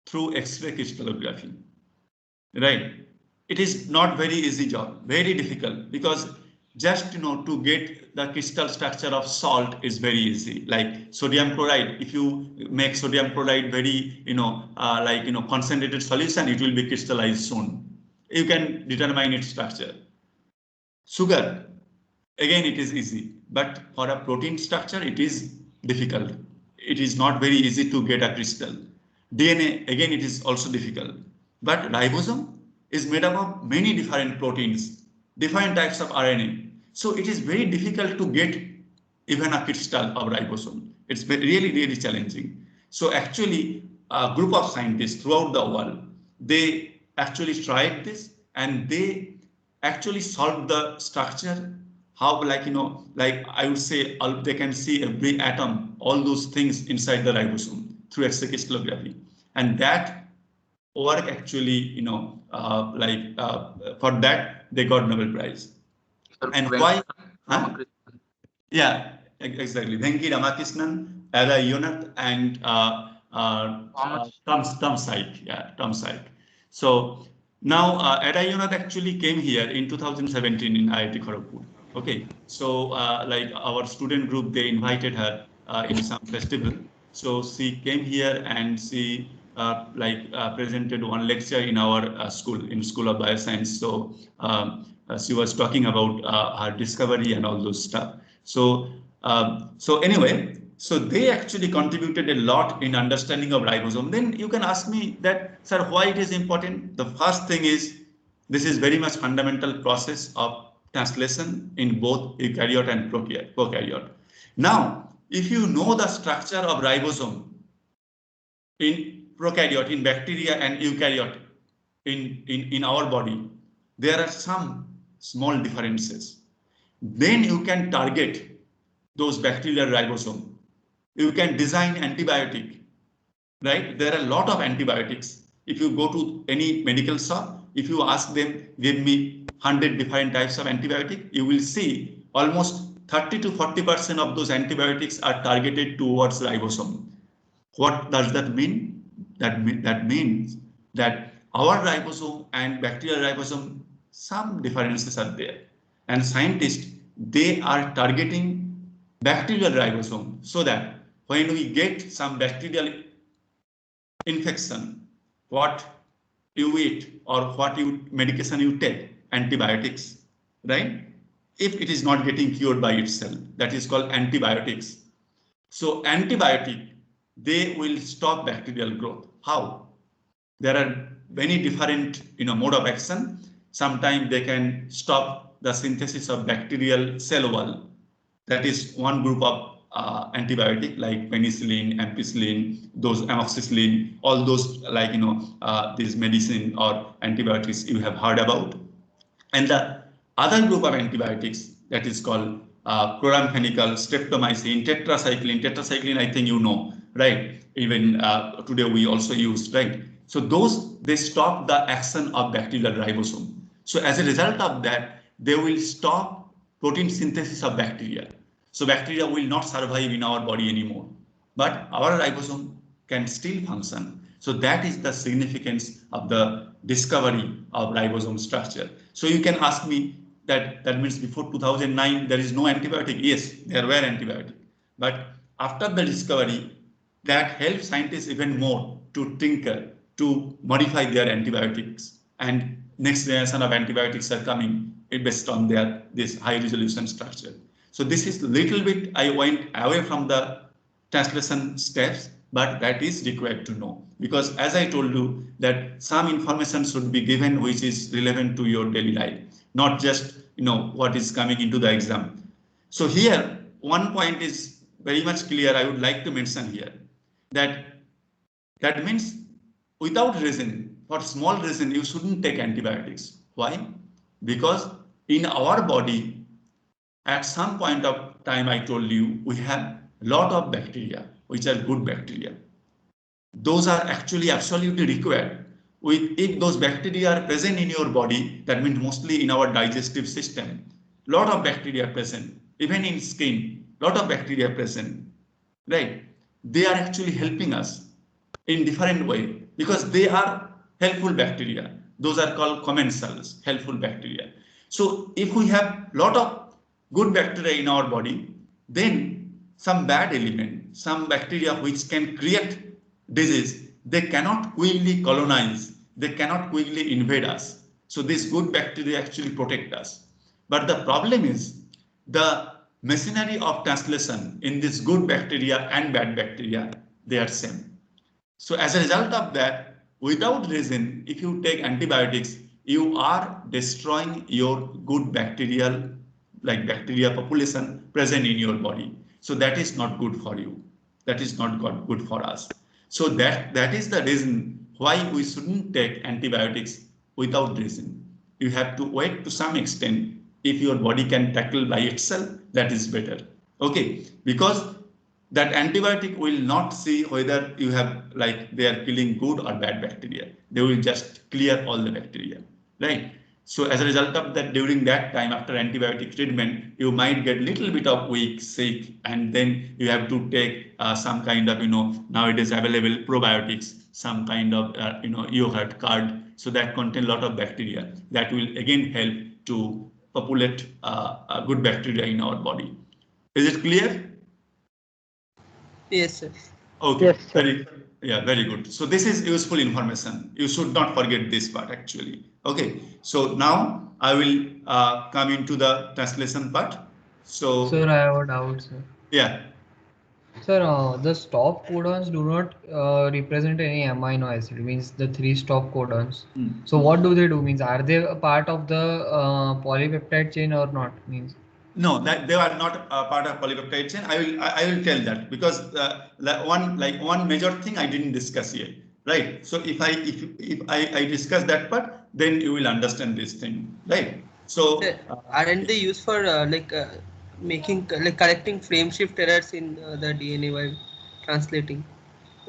through X-ray crystallography. Right? It is not very easy job, very difficult, because just to get the crystal structure of salt is very easy. Like sodium chloride, if you make sodium chloride very concentrated solution, it will be crystallized soon. You can determine its structure. Sugar, again it is easy, but for a protein structure it is difficult. It is not very easy to get a crystal. DNA, again it is also difficult, but ribosome is made up of many different proteins, different types of RNA. So it is very difficult to get even a crystal of ribosome. It's really, really challenging. So actually a group of scientists throughout the world, they actually tried this and they actually solved the structure. How, like I would say, they can see every atom, all those things inside the ribosome through X-ray crystallography, and that work actually, for that they got Nobel Prize. And why? Huh? Yeah, exactly. Venki Ramakrishnan, Ada Yonath, and Tom Syke. Yeah, Tom Syke. So now Ada Yonath actually came here in 2017 in IIT Kharagpur. Okay, so like our student group, they invited her in some festival. So she came here and she presented one lecture in our school, in School of Bioscience. So she was talking about her discovery and all those stuff. So anyway, so they actually contributed a lot in understanding of ribosome. Then you can ask me that, sir, why it is important? The first thing is, this is very much fundamental process of translation in both eukaryote and prokaryote. Now, if you know the structure of ribosome in prokaryote, in bacteria and eukaryote in our body, there are some small differences. Then you can target those bacterial ribosome. You can design antibiotic, right? There are a lot of antibiotics. If you go to any medical shop, if you ask them, give me 100 different types of antibiotic, you will see almost 30 to 40% of those antibiotics are targeted towards ribosome. What does that mean? That means that our ribosome and bacterial ribosome, some differences are there. And scientists, they are targeting bacterial ribosome so that when we get some bacterial infection, what you eat or what medication you take, antibiotics, right? If it is not getting cured by itself, that is called antibiotics. So antibiotic, they will stop bacterial growth. How? There are many different mode of action. Sometimes they can stop the synthesis of bacterial cell wall. That is one group of antibiotic, like penicillin, ampicillin, those amoxicillin, all those these medicine or antibiotics you have heard about. And the other group of antibiotics, that is called chloramphenicol, streptomycin, tetracycline. Tetracycline, I think you know, right? Even today we also use, right? So those, they stop the action of bacterial ribosome. So as a result of that, they will stop protein synthesis of bacteria. So bacteria will not survive in our body anymore, but our ribosome can still function. So that is the significance of the discovery of ribosome structure. So you can ask me that means before 2009 there is no antibiotic. Yes, there were antibiotics, but after the discovery, that helps scientists even more to tinker, to modify their antibiotics, and next generation of antibiotics are coming based on this high resolution structure. So this is little bit, I went away from the translation steps, but that is required to know, because as I told you, that some information should be given which is relevant to your daily life, not just what is coming into the exam. So here one point is very much clear. I would like to mention here that means without reason, for small reason, you shouldn't take antibiotics. Why? Because in our body, at some point of time, I told you, we have a lot of bacteria, which are good bacteria. Those are actually absolutely required. If those bacteria are present in your body, that means mostly in our digestive system, lot of bacteria present, even in skin, lot of bacteria present, right? They are actually helping us in different way because they are helpful bacteria. Those are called commensals, helpful bacteria. So if we have lot of good bacteria in our body, then some bad element, some bacteria which can create disease, they cannot quickly colonize, they cannot quickly invade us. So these good bacteria actually protect us. But the problem is the machinery of translation in this good bacteria and bad bacteria, they are same. So as a result of that, without reason, if you take antibiotics, you are destroying your good bacterial, like bacteria population present in your body. So that is not good for you. That is not good for us. So that is the reason why we shouldn't take antibiotics without reason. You have to wait to some extent. If your body can tackle by itself, that is better. Okay, because that antibiotic will not see whether you have, like, they are killing good or bad bacteria. They will just clear all the bacteria, right? So as a result of that, during that time after antibiotic treatment, you might get little bit of weak, sick, and then you have to take some kind of, nowadays available probiotics, some kind of, yogurt, curd, so that contain a lot of bacteria that will again help to populate a good bacteria in our body. Is it clear? Yes, sir. Okay, Yes, sir. very good. So this is useful information. You should not forget this part actually. Okay, so now I will come into the translation part. So, Sir, I have a doubt, sir. Yeah. Sir, the stop codons do not represent any amino acid, means the 3 stop codons. So what do they do? Means are they a part of the polypeptide chain or not? Means no, that they are not part of polypeptide chain. I will tell that, because one major thing I didn't discuss here, right? So if I discuss that part, then you will understand this thing, right? So aren't they used for making, like, correcting frame shift errors in the DNA while translating?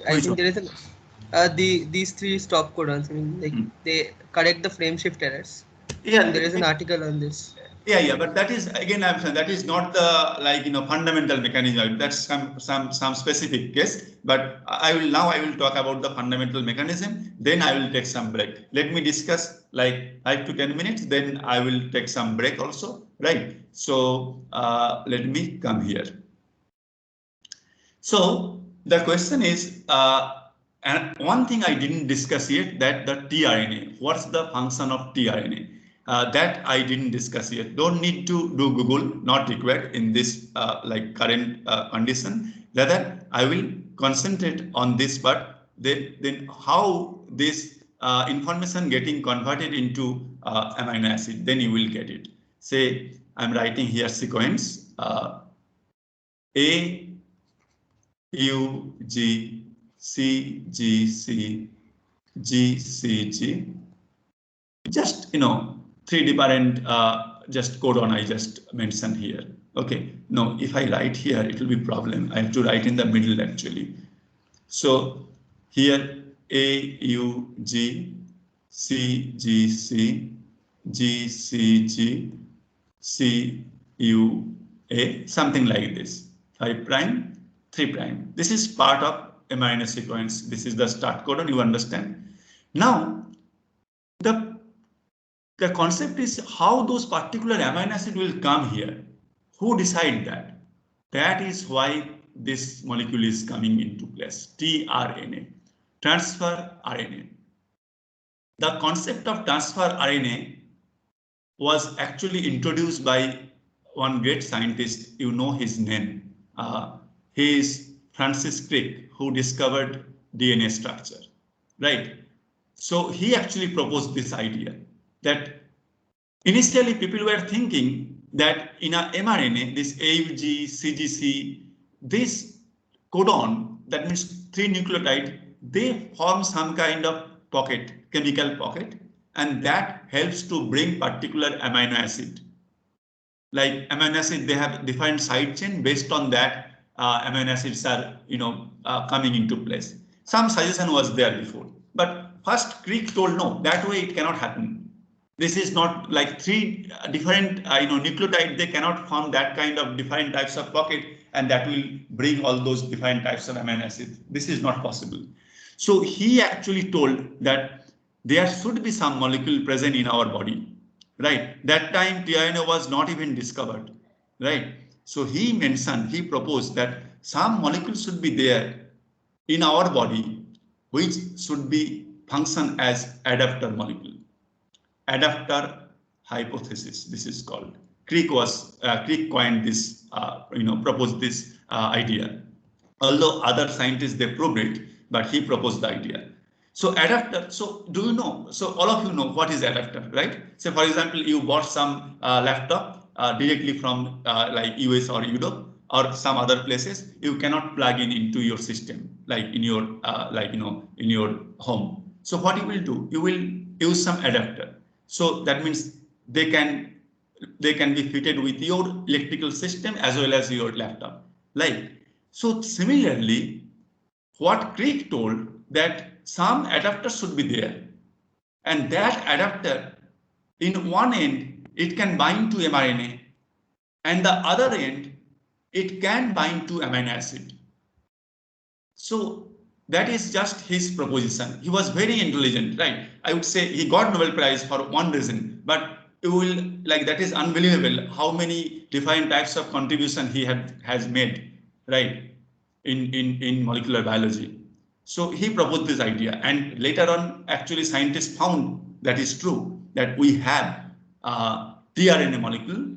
I Which think one? there is these 3 stop codons. I mean, like, they correct the frame shift errors. Yeah, And there is an article on this. Yeah, but that is, again, I'm saying that is not the fundamental mechanism. That's some specific case. But I will talk about the fundamental mechanism. Then I will take some break. Let me discuss like 5 to 10 minutes. Then I will take some break also. Right. So let me come here. So the question is, and one thing I didn't discuss yet, that the tRNA. What's the function of tRNA? That I didn't discuss yet. Don't need to do Google, not required in this current condition. Rather, I will concentrate on this part. Then how this information getting converted into amino acid, then you will get it. Say I'm writing here sequence A U G C G C G C G. Just 3 different just codon I just mentioned here. Okay, no, if I write here, it will be problem. I have to write in the middle actually. So here A U G C G C G C G C U A, something like this. 5 prime, 3 prime. This is part of amino sequence. This is the start codon. You understand? Now the concept is how those particular amino acid will come here. Who decide that? That is why this molecule is coming into place. tRNA, transfer RNA. The concept of transfer RNA was actually introduced by one great scientist. You know his name. He is Francis Crick, who discovered DNA structure, right? So he actually proposed this idea that initially people were thinking that in a mRNA, this AUG, CGC, this codon, that means 3 nucleotide, they form some kind of pocket, chemical pocket, and that helps to bring particular amino acid. Like amino acid, they have defined side chain. Based on that, amino acids are coming into place. Some suggestion was there before, but first Crick told no, that way it cannot happen. This is not like 3 different nucleotide. They cannot form that kind of different types of pocket, and that will bring all those different types of amino acids. This is not possible. So he actually told that there should be some molecule present in our body, right? That time tRNA was not even discovered, right? So he mentioned, he proposed that some molecules should be there in our body which should be function as adapter molecule. Adapter hypothesis, this is called. Crick coined this, proposed this idea. Although other scientists, they proved it, but he proposed the idea. So adapter, so do you know, so all of you know what is adapter, right? So for example, you bought some laptop directly from like US or Europe or some other places, you cannot plug into your system, like in your, in your home. So what you will do, you will use some adapter. So that means they can be fitted with your electrical system as well as your laptop. Like, so similarly, what Crick told that some adapter should be there, and that adapter in one end it can bind to mRNA, and the other end it can bind to amino acid. So that is just his proposition. He was very intelligent, right? I would say he got Nobel Prize for one reason, but you will, like, that is unbelievable how many different types of contribution he has made, right, in molecular biology. So he proposed this idea, and later on, actually, scientists found that is true, that we have tRNA molecule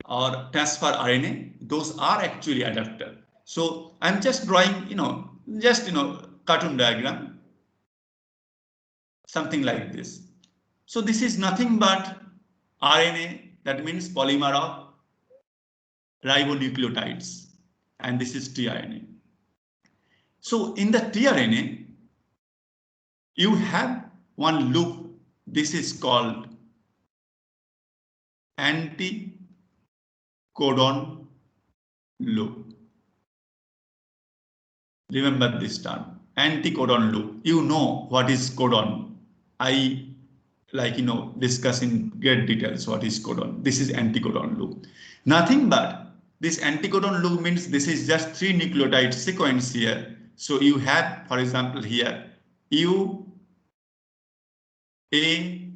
or transfer RNA. Those are actually adapter. So I'm just drawing, cartoon diagram, something like this. So this is nothing but RNA, that means polymer of ribonucleotides, and this is tRNA. So in the tRNA, you have one loop. This is called anticodon loop. Remember this term, anticodon loop. You know what is codon. I discuss in great details what is codon. This is anticodon loop. Nothing but this anticodon loop means this is just 3 nucleotide sequence here. So you have, for example, here U, A,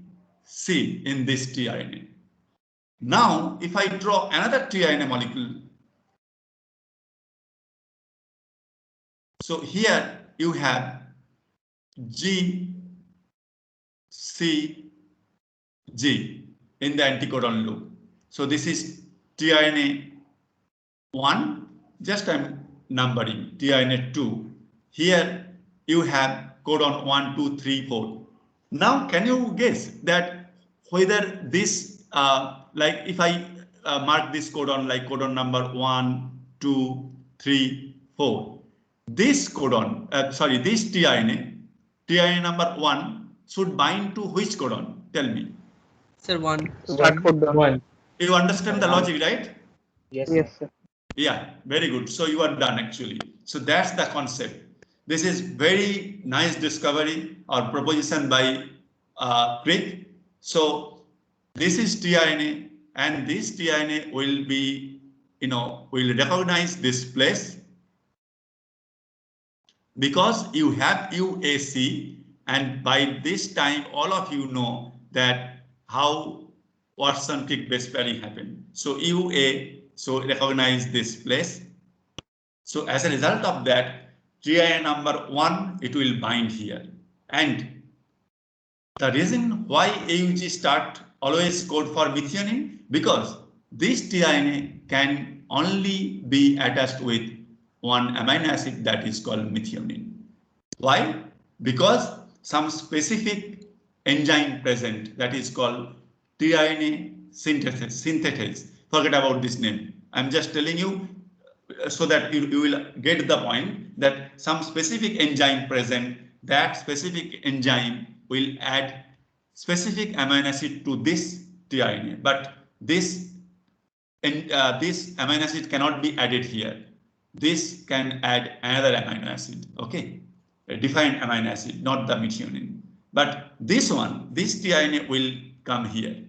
C in this tRNA. Now, if I draw another tRNA molecule, so here you have G, C, G in the anticodon loop. So this is tRNA 1, just I'm numbering, tRNA 2. Here you have codon 1, 2, 3, 4. Now, can you guess that whether this, like if I mark this codon like codon number 1, 2, 3, 4, this codon, this tRNA number 1 should bind to which codon? Tell me. Sir, 1. One. You understand the logic, right? Yes, sir. Yeah, very good. So you are done actually. So that's the concept. This is very nice discovery or proposition by Crick. So this is tRNA, and this tRNA will be, will recognize this place because you have UAC, and by this time all of you know that how Watson-Crick base pairing happened. So UA, so recognize this place. So as a result of that, tRNA number 1, it will bind here. And the reason why AUG start always code for methionine, because this tRNA can only be attached with one amino acid that is called methionine. Why? Because some specific enzyme present that is called tRNA synthetase. Forget about this name. I'm just telling you so that you will get the point that some specific enzyme present, that specific enzyme will add specific amino acid to this tRNA, but this amino acid cannot be added here. This can add another amino acid, okay? A defined amino acid, not the methionine. But this one, this tRNA will come here.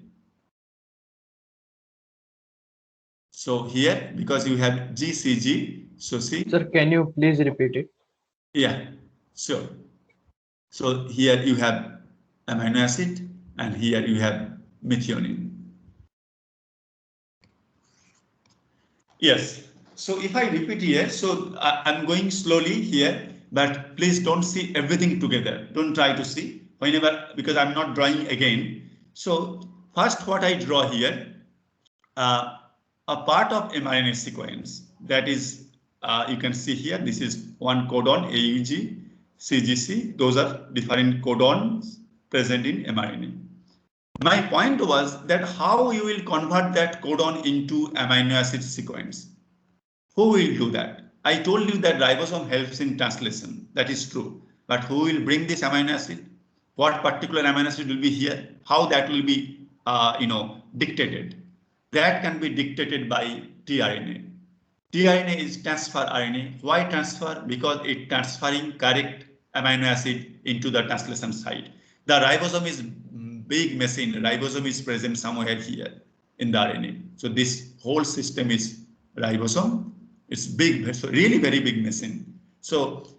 So here, because you have GCG, so see. Sir, can you please repeat it? Yeah, sure. So here you have amino acid, and here you have methionine. Yes. So if I repeat here, so I'm going slowly here, but please don't see everything together. Don't try to see whenever, because I'm not drawing again. So first what I draw here, a part of mRNA sequence, that is, you can see here, this is one codon, AUG, CGC, those are different codons present in mRNA. My point was that how you will convert that codon into amino acid sequence. Who will do that? I told you that ribosome helps in translation. That is true. But who will bring this amino acid? What particular amino acid will be here? How that will be, dictated? That can be dictated by tRNA. tRNA is transfer RNA. Why transfer? Because it transferring correct amino acid into the translation site. The ribosome is big machine. Ribosome is present somewhere here in the RNA. So this whole system is ribosome. It's big, so really very big machine. So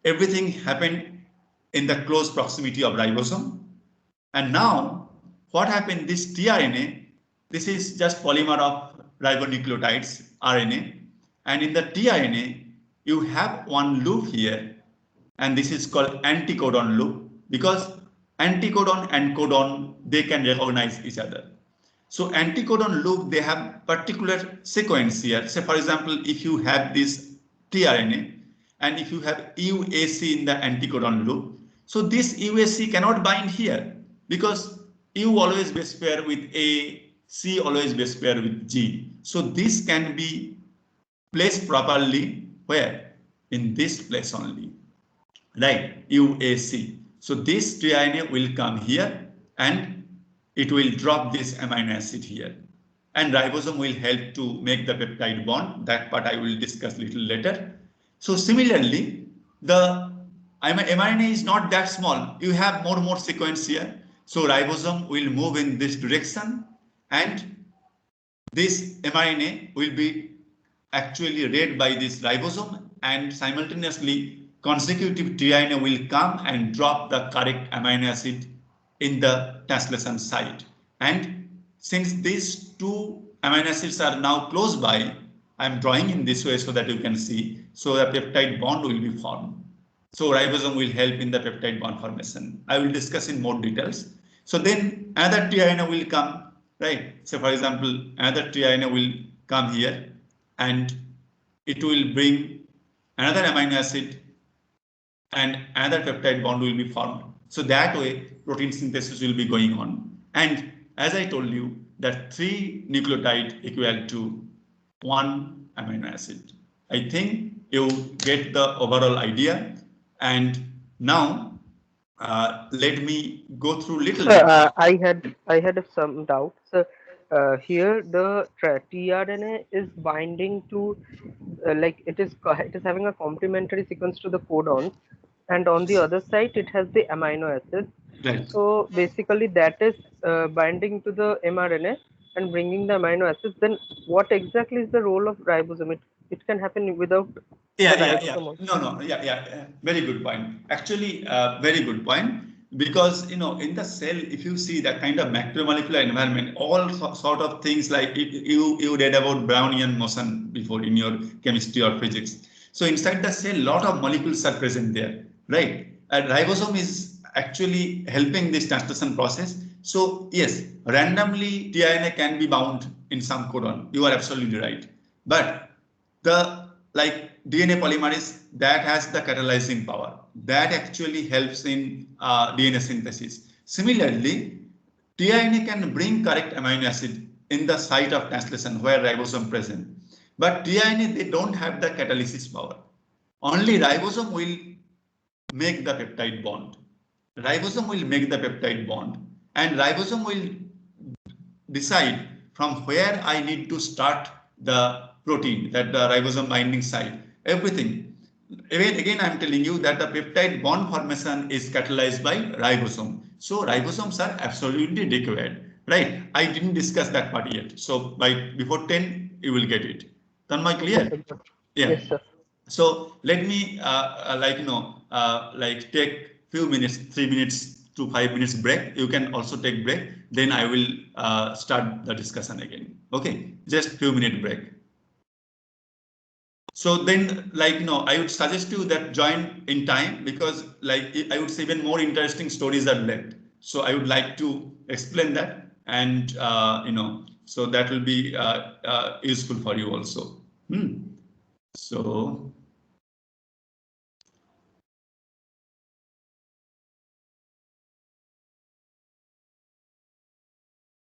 everything happened in the close proximity of ribosome. And now what happened? This tRNA, this is just polymer of ribonucleotides, RNA. And in the tRNA, you have one loop here, and this is called anticodon loop, because anticodon and codon, they can recognize each other. So anticodon loop, they have particular sequence here. So for example, if you have this tRNA, and if you have UAC in the anticodon loop, so this UAC cannot bind here, because U always base pair with A, C always base pair with G. So this can be placed properly where? In this place only, right? UAC. So this tRNA will come here and it will drop this amino acid here. And ribosome will help to make the peptide bond. That part I will discuss a little later. So similarly, the mRNA is not that small. You have more sequence here. So ribosome will move in this direction, and this mRNA will be actually read by this ribosome, and simultaneously consecutive tRNA will come and drop the correct amino acid in the translation site. And since these two amino acids are now close by, I'm drawing in this way so that you can see. So the peptide bond will be formed. So ribosome will help in the peptide bond formation. I will discuss in more details. So then another tRNA will come, right? So for example, another tRNA will come here and it will bring another amino acid and another peptide bond will be formed. So that way protein synthesis will be going on. And as I told you, that 3 nucleotide equal to 1 amino acid. I think you get the overall idea. And now let me go through little bit. I had some doubts. Here the tRNA is binding to like it is having a complementary sequence to the codons, and on the other side it has the amino acids. Right. So basically that is binding to the mRNA and bringing the amino acids. Then what exactly is the role of ribosome? It can happen without Yeah. No. Very good point. Actually, very good point. Because in the cell, if you see that kind of macromolecular environment, all sort of things like you read about Brownian motion before in your chemistry or physics. So inside the cell, lot of molecules are present there, right? And ribosome is actually helping this translation process. So yes, randomly tRNA can be bound in some codon. You are absolutely right. But the DNA polymerase that has the catalyzing power that actually helps in DNA synthesis. Similarly, tRNA can bring correct amino acid in the site of translation where ribosome present. But tRNA, they don't have the catalysis power. Only ribosome will make the peptide bond. Ribosome will make the peptide bond, and ribosome will decide from where I need to start the protein, that the ribosome binding site, everything. Again, I'm telling you that the peptide bond formation is catalyzed by ribosome. So ribosomes are absolutely required, right? I didn't discuss that part yet. So before 10, you will get it. Tanmay, clear? Yeah. Yes, sir. So let me take few minutes, 3 minutes to 5 minutes break. You can also take break. Then I will start the discussion again. Okay, just few minute break. So then, like, I would suggest you that join in time, because like I would say even more interesting stories are left. So I would like to explain that, and so that will be useful for you also. So